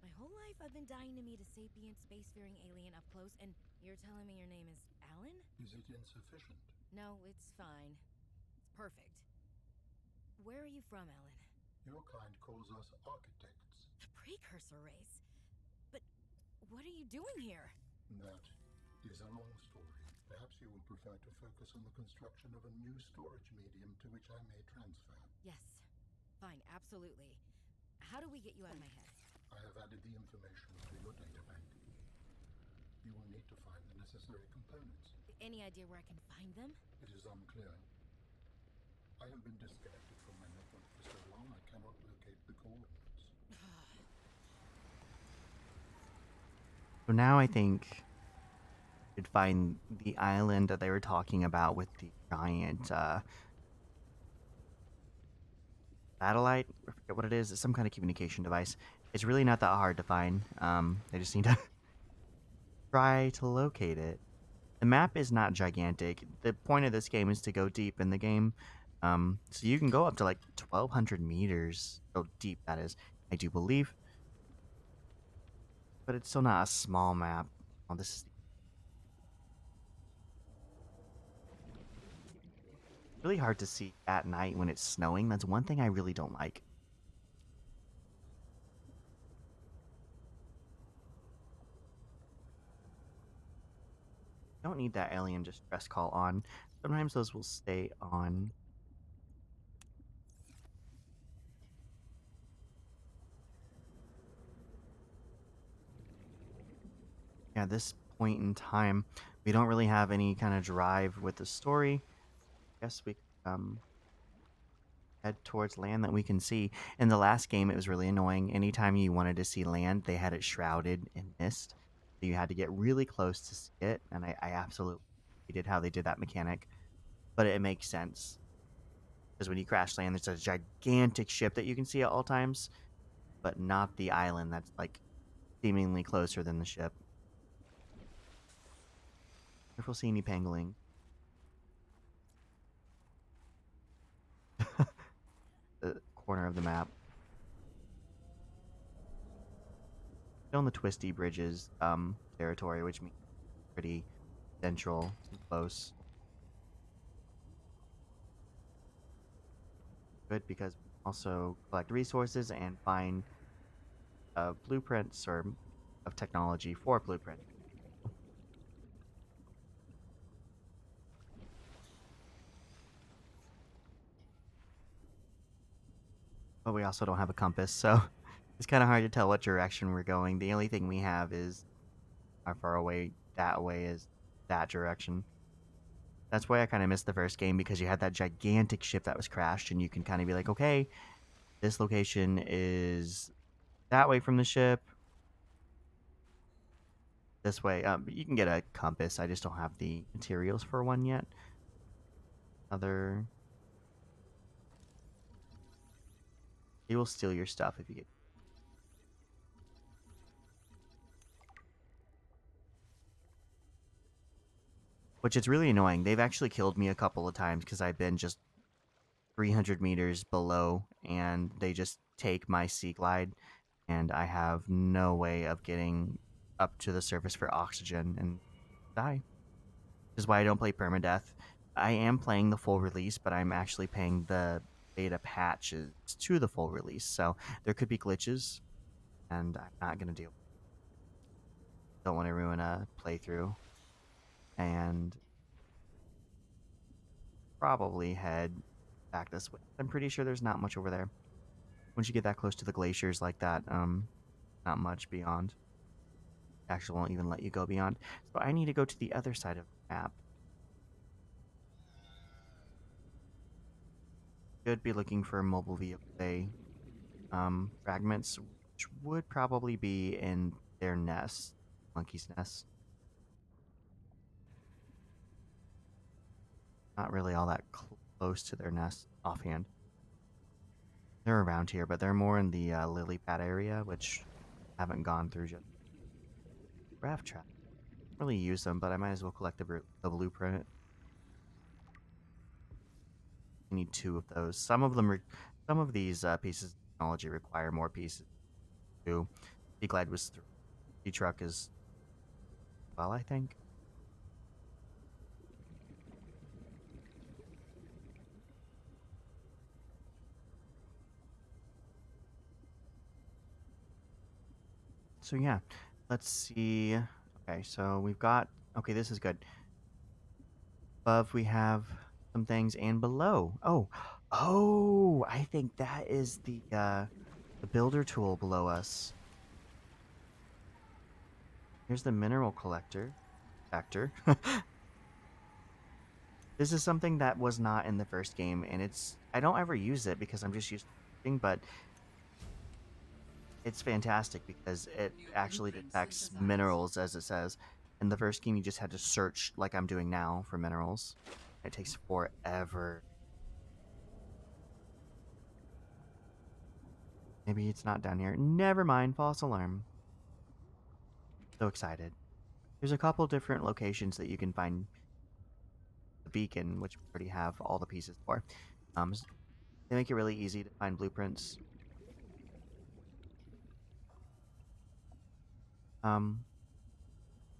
My whole life I've been dying to meet a sapient spacefaring alien up close, and you're telling me your name is Alan? Is it insufficient? No, it's fine. It's perfect. Where are you from, Alan? Your kind calls us architects. The precursor race. But what are you doing here? That is a long story. Perhaps you would prefer to focus on the construction of a new storage medium to which I may transfer. Yes. Fine, absolutely. How do we get you out of my head? I have added the information to your databank. You will need to find the necessary components. Any idea where I can find them? It is unclear. I have been disconnected from my network for so long I cannot locate the coordinates. So now I think you'd find the island that they were talking about with the giant satellite. I forget what it is. It's some kind of communication device. It's really not that hard to find. They just need to try to locate it. The map is not gigantic. The point of this game is to go deep in the game. So you can go up to like 1,200 meters. So deep, that is, I do believe. But it's still not a small map. Oh, this is really hard to see at night when it's snowing. That's one thing I really don't like. Don't need that alien distress call on. Sometimes those will stay on. Yeah, at this point in time, we don't really have any kind of drive with the story. Guess we head towards land that we can see. In the last game, it was really annoying. Anytime you wanted to see land, they had it shrouded in mist. So you had to get really close to see it, and I absolutely hated how they did that mechanic. But it makes sense. Because when you crash land, there's a gigantic ship that you can see at all times, but not the island that's like seemingly closer than the ship. If we'll see any pangolin. The corner of the map. Still in the twisty bridges territory, which means pretty central and close. Good because we also collect resources and find blueprints or of technology for blueprints. But we also don't have a compass, so it's kind of hard to tell what direction we're going. The only thing we have is how far away that way is that direction. That's why I kind of missed the first game, because you had that gigantic ship that was crashed, and you can kind of be like, okay, this location is that way from the ship. This way. You can get a compass. I just don't have the materials for one yet. Other. He will steal your stuff if you get. Which is really annoying. They've actually killed me a couple of times because I've been just 300 meters below, and they just take my sea glide, and I have no way of getting up to the surface for oxygen and die. This is why I don't play permadeath. I am playing the full release, but I'm actually paying the beta patches to the full release, so there could be glitches, and I'm not gonna deal. Don't want to ruin a playthrough, and probably head back this way. I'm pretty sure there's not much over there. Once you get that close to the glaciers like that, not much beyond. Actually, won't even let you go beyond. So I need to go to the other side of the map. Should be looking for mobile vehicle bay fragments, which would probably be in their nest, monkey's nest. Not really all that close to their nest offhand. They're around here, but they're more in the lily pad area, which I haven't gone through just. Raft trap. Really use them, but I might as well collect the blueprint. I need 2 of those. Some of these pieces of technology require more pieces too. Be glad was 3. The truck is well, I think. So yeah, let's see. Okay, so we've got. Okay, this is good. Above we have some things, and below. Oh, oh! I think that is the builder tool below us. Here's the mineral collector factor. This is something that was not in the first game, and I don't ever use it because I'm just used to it, but it's fantastic because it New actually blueprint detects synthesized. minerals, as it says. In the first game, you just had to search like I'm doing now for minerals. It takes forever. Maybe it's not down here. Never mind, false alarm. So excited. There's a couple different locations that you can find the beacon, which we already have all the pieces for. They make it really easy to find blueprints. Um,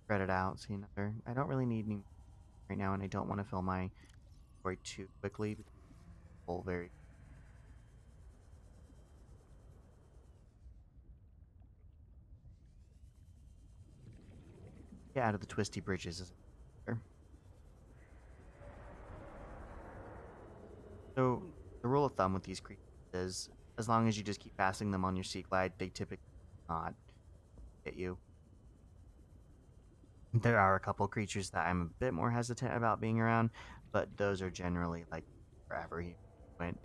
Spread it out. See another. I don't really need any right now, and I don't want to fill my inventory too quickly because it's full very. Get out of the twisty bridges. So the rule of thumb with these creatures is, as long as you just keep passing them on your sea glide, they typically not hit you. There are a couple creatures that I'm a bit more hesitant about being around, but those are generally like forever you went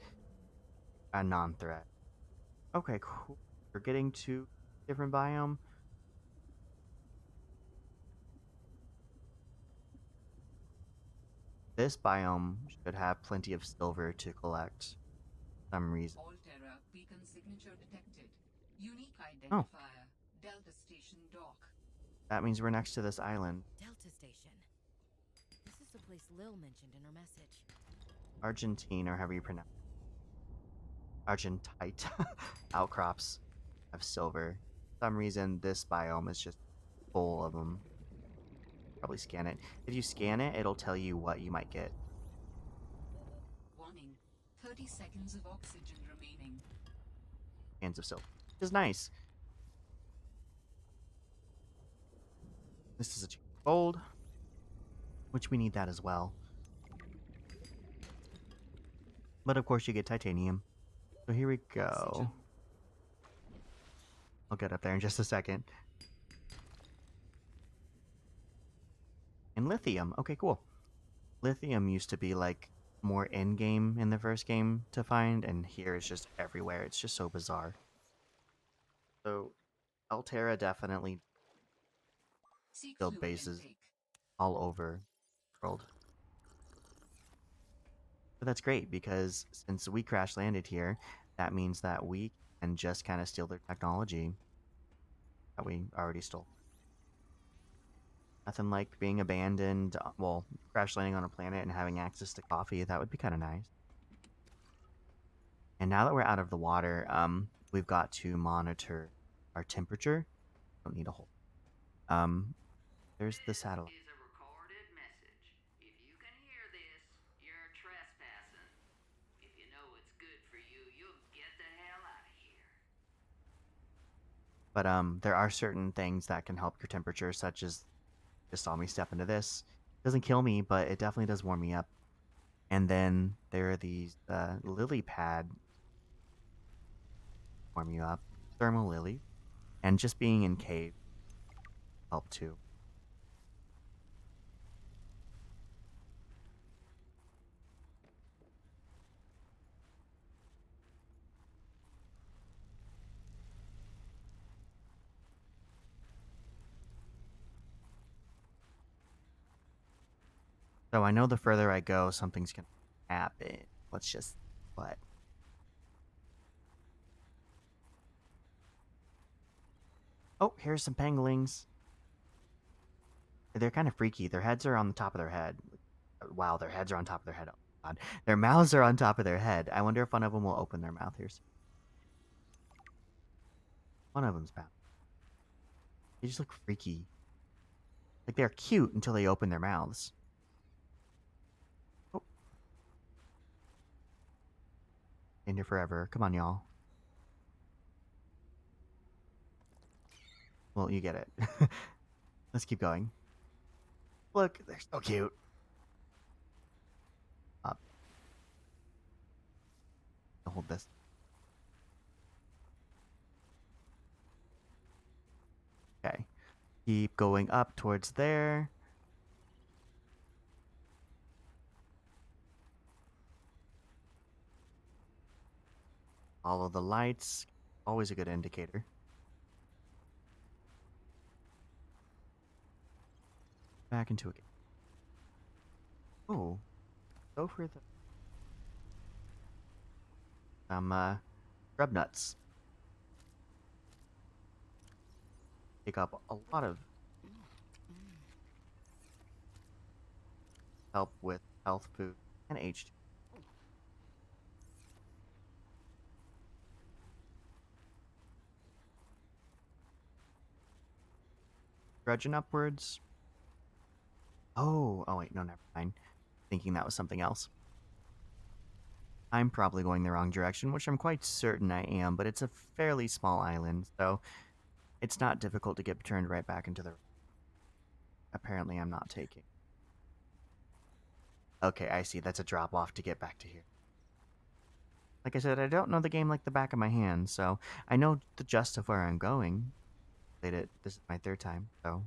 a non-threat. Okay, cool. We're getting to different biome. This biome should have plenty of silver to collect for some reason. Alterra beacon signature detected. Unique Oh, identifier. Delta Station dock. that means we're next to this island. Delta Station. This is the place Lil mentioned in her message. Argentine, or however you pronounce it. Argentite outcrops of silver. For some reason, this biome is just full of them. Probably scan it. If you scan it, it'll tell you what you might get. Warning. 30 seconds of oxygen remaining. Cans of silver. Which is nice. This is a gold, which we need that as well. But of course, you get titanium. So here we go. Oxygen. I'll get up there in just a second. And lithium. Okay, cool. Lithium used to be like more in game in the first game to find, and here it's just everywhere. It's just so bizarre. So Altera definitely Seek build fluid bases intake. all over the world. But that's great because since we crash landed here, that means that we can just kind of steal their technology that we already stole. Nothing like being abandoned, well, crash landing on a planet and having access to coffee. That would be kind of nice. And now that we're out of the water, we've got to monitor our temperature. Don't need a whole. Um, there's the satellite. This is a recorded message. If you can hear this, you're trespassing. If you know what's good for you, you'll get the hell out of here. But there are certain things that can help your temperature, such as just saw me step into this. Doesn't kill me, but it definitely does warm me up. And then there are these lily pad warm you up, thermal lily, and just being in cave help too. So I know the further I go, something's gonna happen. Let's just what? Oh, here's some penguins. They're kind of freaky. Their heads are on the top of their head. Wow, their heads are on top of their head. Oh, God. Their mouths are on top of their head. I wonder if one of them will open their mouth here. One of them's mouth. They just look freaky. Like they're cute until they open their mouths. Oh, in here forever. Come on, y'all. Well, you get it. Let's keep going. Look, they're so cute. Up. I'll hold this. Okay. Keep going up towards there. Follow the lights. Always a good indicator. Back into a game. Oh, go for the grub nuts. Take up a lot of help with health, food, and H2. Trudging upwards. Oh wait, no, never mind. Thinking that was something else. I'm probably going the wrong direction, which I'm quite certain I am, but it's a fairly small island, so it's not difficult to get turned right back into the. Apparently, I'm not taking. Okay, I see. That's a drop off to get back to here. Like I said, I don't know the game like the back of my hand, so I know the gist of where I'm going. Played it. This is my third time, so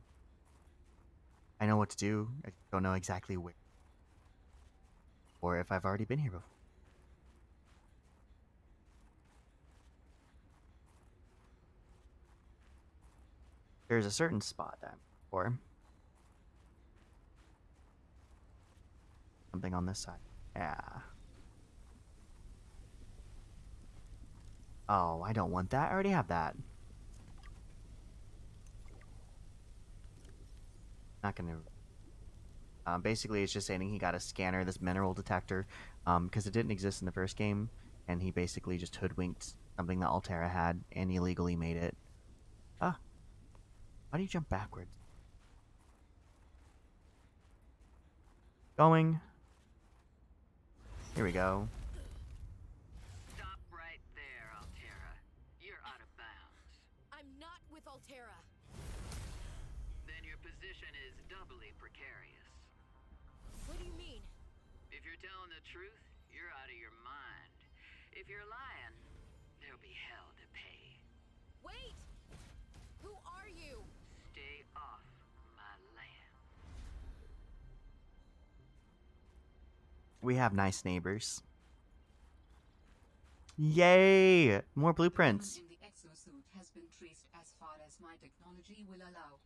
I know what to do. I don't know exactly where or if I've already been here before. There's a certain spot I'm for. Something on this side. Yeah. Oh, I don't want that. I already have that. Not gonna. Basically, it's just saying he got a scanner, this mineral detector, because it didn't exist in the first game, and he basically just hoodwinked something that Altera had and illegally made it. Ah, why do you jump backwards? Going. Here we go. Stop right there, Altera. You're out of bounds. I'm not with Altera. Then your position is doubly precarious. What do you mean? If you're telling the truth, you're out of your mind. If you're lying, there'll be hell to pay. Wait! Who are you? Stay off my land. We have nice neighbors. Yay! More blueprints. The woman in the exosuit has been traced as far as my technology will allow.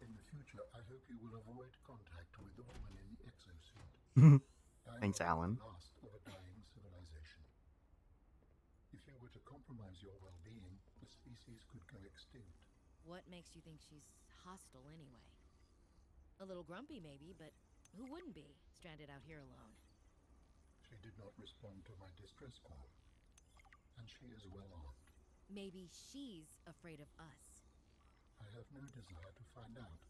In the future, I hope you will avoid contact with the woman in the exosuit. Thanks, Alan. The last of a dying civilization. If you were to compromise your well-being, the species could go extinct. What makes you think she's hostile anyway? A little grumpy maybe, but who wouldn't be, stranded out here alone? She did not respond to my distress call, and she is well armed. Maybe she's afraid of us. I have no desire to find out.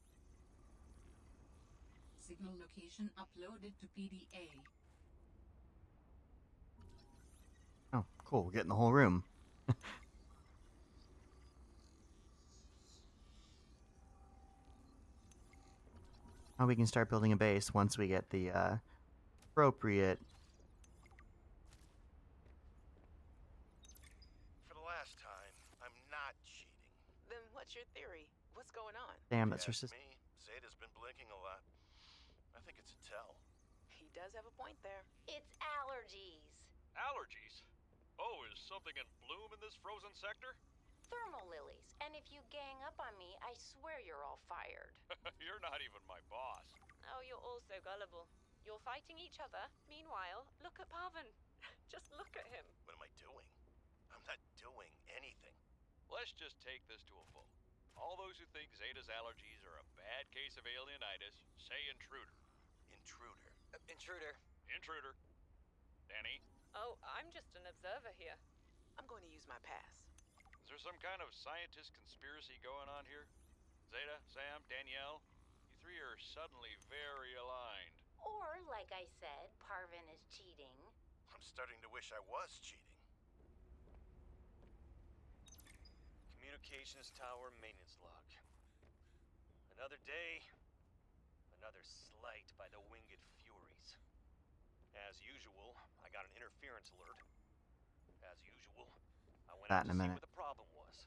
Signal location uploaded to PDA. Oh, cool. We're getting the whole room. we can start building a base once we get the appropriate. For the last time, I'm not cheating. Then what's your theory? What's going on? Damn, If you that's her ask sister. me, Zeta's been blinking a lot. I think it's a tell. He does have a point there. It's allergies. Allergies? Oh, is something in bloom in this frozen sector? Thermal lilies. And if you gang up on me, I swear you're all fired. You're not even my boss. Oh, you're also gullible. You're fighting each other. Meanwhile, look at Parvin. Just look at him. What am I doing? I'm not doing anything. Let's just take this to a vote. All those who think Zeta's allergies are a bad case of alienitis, say intruder. Intruder. Intruder. Intruder. Danny, Oh, I'm just an observer here. I'm going to use my pass. is there some kind of scientist conspiracy going on here? Zeta, Sam, Danielle, you three are suddenly very aligned. Or, like I said, Parvin is cheating. I'm starting to wish I was cheating. Communications tower maintenance log. Another day, another slight by the winged furies. As usual, I got an interference alert. As usual, I went That out in to a see minute. what the problem was.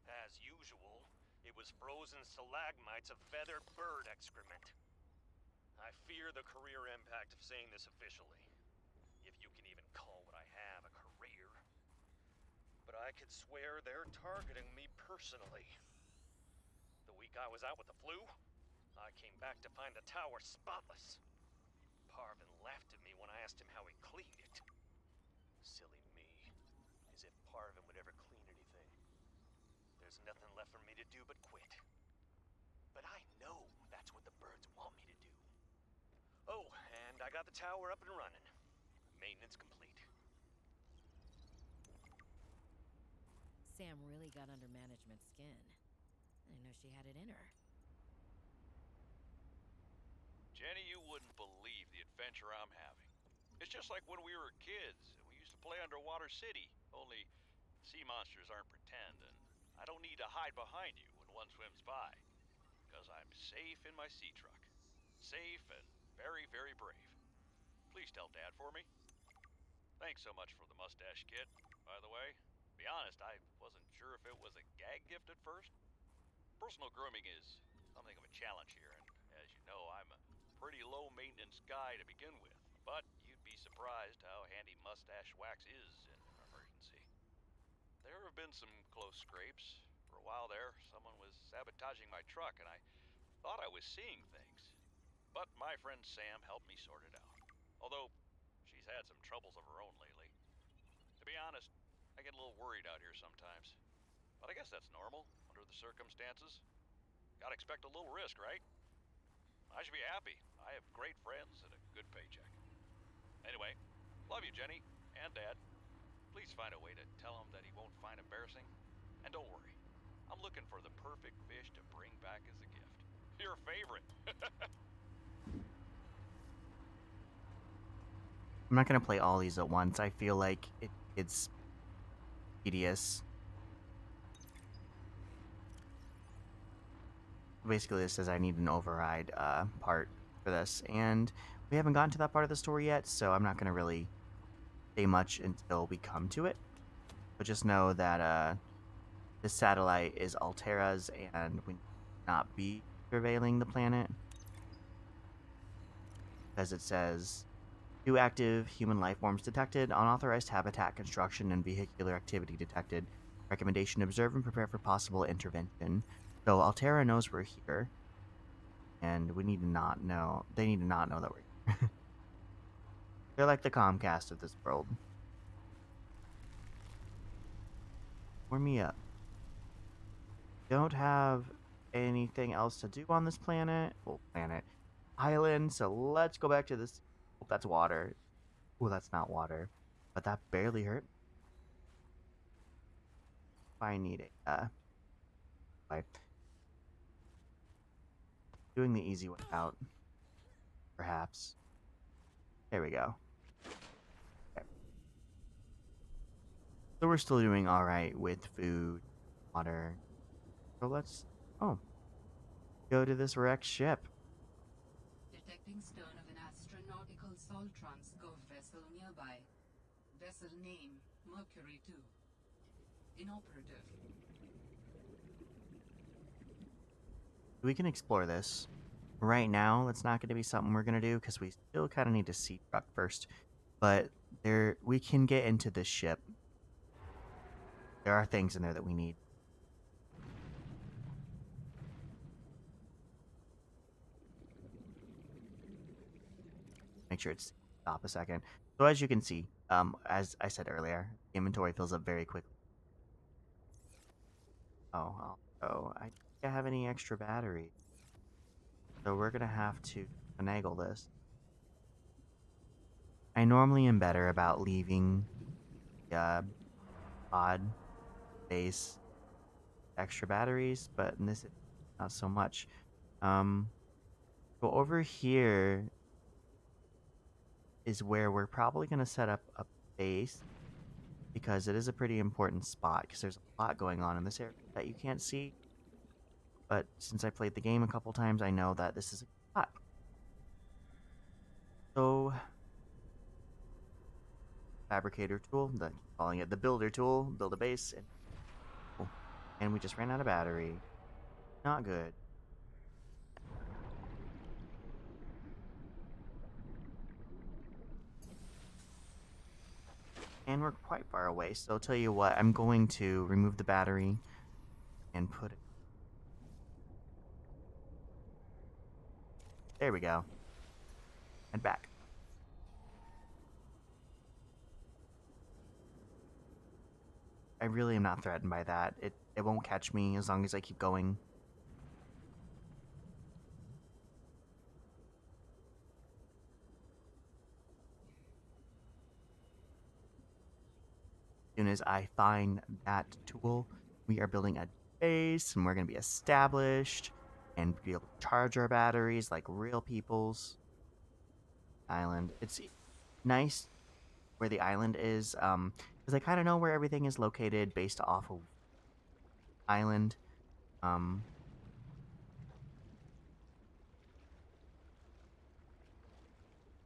As usual, it was frozen stalagmites of feathered bird excrement. I fear the career impact of saying this officially, if you can even call what I have a career. But I could swear they're targeting me personally. The week I was out with the flu, I came back to find the tower spotless. Parvin laughed at me when I asked him how he cleaned it. Silly me. As if Parvin would ever clean anything. There's nothing left for me to do but quit. But I know that's what the birds want me to do. Oh, and I got the tower up and running. Maintenance complete. Sam really got under management's skin. I didn't know she had it in her. Jenny, you wouldn't believe the adventure I'm having. It's just like when we were kids and we used to play Underwater City, only sea monsters aren't pretend, and I don't need to hide behind you when one swims by, because I'm safe in my sea truck. Safe and very, very brave. Please tell Dad for me. Thanks so much for the mustache kit, by the way. To be honest, I wasn't sure if it was a gag gift at first. Personal grooming is something of a challenge here, and as you know, I'm a pretty low-maintenance guy to begin with. But you'd be surprised how handy mustache wax is in an emergency. There have been some close scrapes. For a while there, someone was sabotaging my truck, and I thought I was seeing things. But my friend Sam helped me sort it out. Although, she's had some troubles of her own lately. To be honest, I get a little worried out here sometimes. But I guess that's normal, under the circumstances. Gotta expect a little risk, right? I should be happy. I have great friends and a good paycheck. Anyway, love you, Jenny, and Dad. Please find a way to tell him that he won't find embarrassing. And don't worry, I'm looking for the perfect fish to bring back as a gift. Your favorite. I'm not gonna play all these at once. I feel like it's tedious. Basically, this says I need an override part for this, and we haven't gotten to that part of the story yet, so I'm not gonna really say much until we come to it. But just know that this satellite is Altera's, and we not be surveilling the planet, as it says 2 active human life forms detected, unauthorized habitat construction and vehicular activity detected. Recommendation: observe and prepare for possible intervention. So Altera knows we're here, and we need to not know. They need to not know that we're here. They're like the Comcast of this world. Warm me up. Don't have anything else to do on this planet. Well, planet. Island. So let's go back to this. Oh, that's water. Oh, that's not water. But that barely hurt. I need a by doing the easy way out, perhaps. There we go. Okay. So we're still doing all right with food, water. So let's go to this wrecked ship. standing stern of an astronautical Sol Gov vessel nearby. Vessel name, Mercury 2. Inoperative. We can explore this. Right now, that's not going to be something we're going to do because we still kind of need to see truck first. But we can get into this ship. There are things in there that we need. Make sure it's stop a second. So as you can see, as I said earlier, the inventory fills up very quickly. Oh, I don't think I have any extra battery. So we're gonna have to finagle this. I normally am better about leaving the pod base extra batteries, but in this not so much. Um, but over here is where we're probably gonna set up a base because it is a pretty important spot because there's a lot going on in this area that you can't see. But since I played the game a couple times, I know that this is a spot. So fabricator tool, calling it the builder tool, build a base, and we just ran out of battery. Not good. And we're quite far away, so I'll tell you what, I'm going to remove the battery and put it. There we go. And back. I really am not threatened by that. It won't catch me as long as I keep going. As soon as I find that tool, we are building a base and we're going to be established and be able to charge our batteries like real people's. Island. It's nice where the island is, because I kind of know where everything is located based off of island. Um,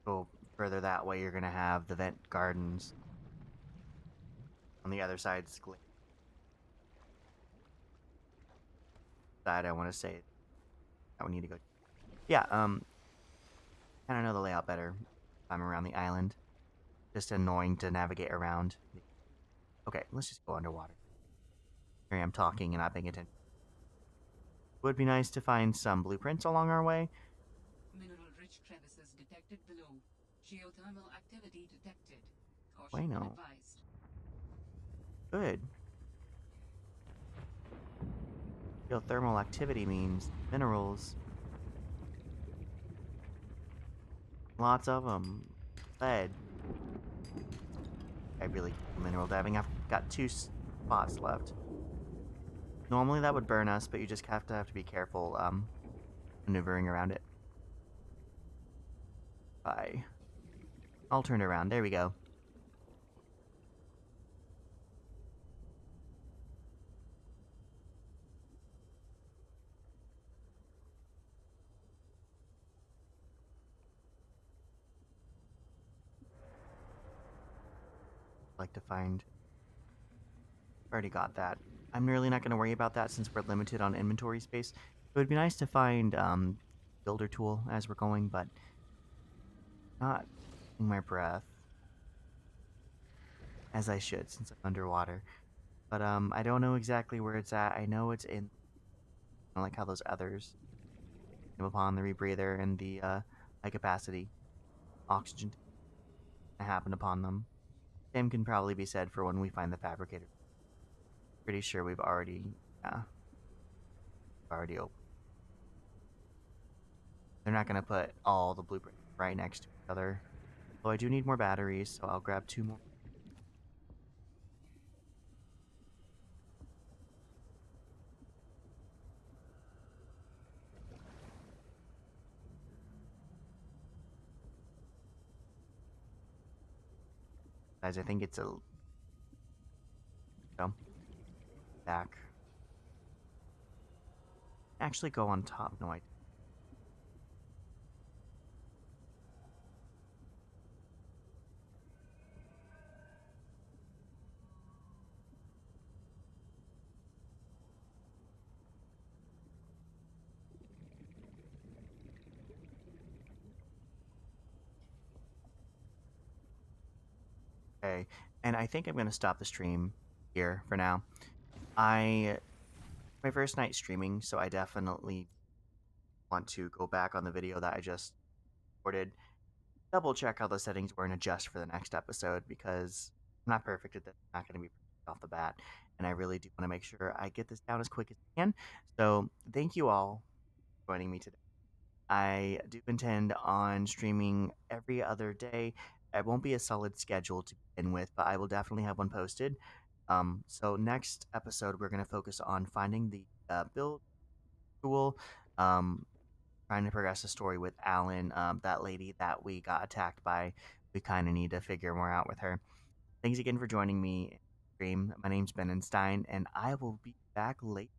go further that way, you're gonna have the vent gardens. On the other side, side I want to say that we need to go. Yeah, kind of know the layout better. I'm around the island. Just annoying to navigate around. Okay, let's just go underwater. Here I am talking and not paying attention. Would be nice to find some blueprints along our way. Mineral-rich crevices detected below. Geothermal activity detected. Caution Bueno. advised. Good. Geothermal activity means minerals. Lots of them. Lead. I really mineral diving. I've got 2 spots left. Normally that would burn us, but you just have to be careful maneuvering around it. Bye. I'll turn it around. There we go. Like to find. Already got that. I'm really not going to worry about that since we're limited on inventory space. It would be nice to find builder tool as we're going, but not in my breath as I should since I'm underwater. But I don't know exactly where it's at. I know it's in, like how those others came upon the rebreather and the high capacity oxygen happened upon them. Same can probably be said for when we find the fabricator. Pretty sure we've already opened. They're not gonna put all the blueprints right next to each other. Though I do need more batteries, so I'll grab 2 more. Guys, I think it's a jump back. Actually go on top. No, I Okay, and I think I'm gonna stop the stream here for now. I my first night streaming, so I definitely want to go back on the video that I just recorded, double check how the settings were, and adjust for the next episode because I'm not perfect at this. I'm not going to be perfect off the bat, and I really do want to make sure I get this down as quick as I can. So thank you all for joining me today. I do intend on streaming every other day. It won't be a solid schedule to begin with, but I will definitely have one posted. So next episode, we're going to focus on finding the build tool, um, trying to progress the story with Alan, that lady that we got attacked by. We kind of need to figure more out with her. Thanks again for joining me in the stream. My name's Ben Einstein, and I will be back later.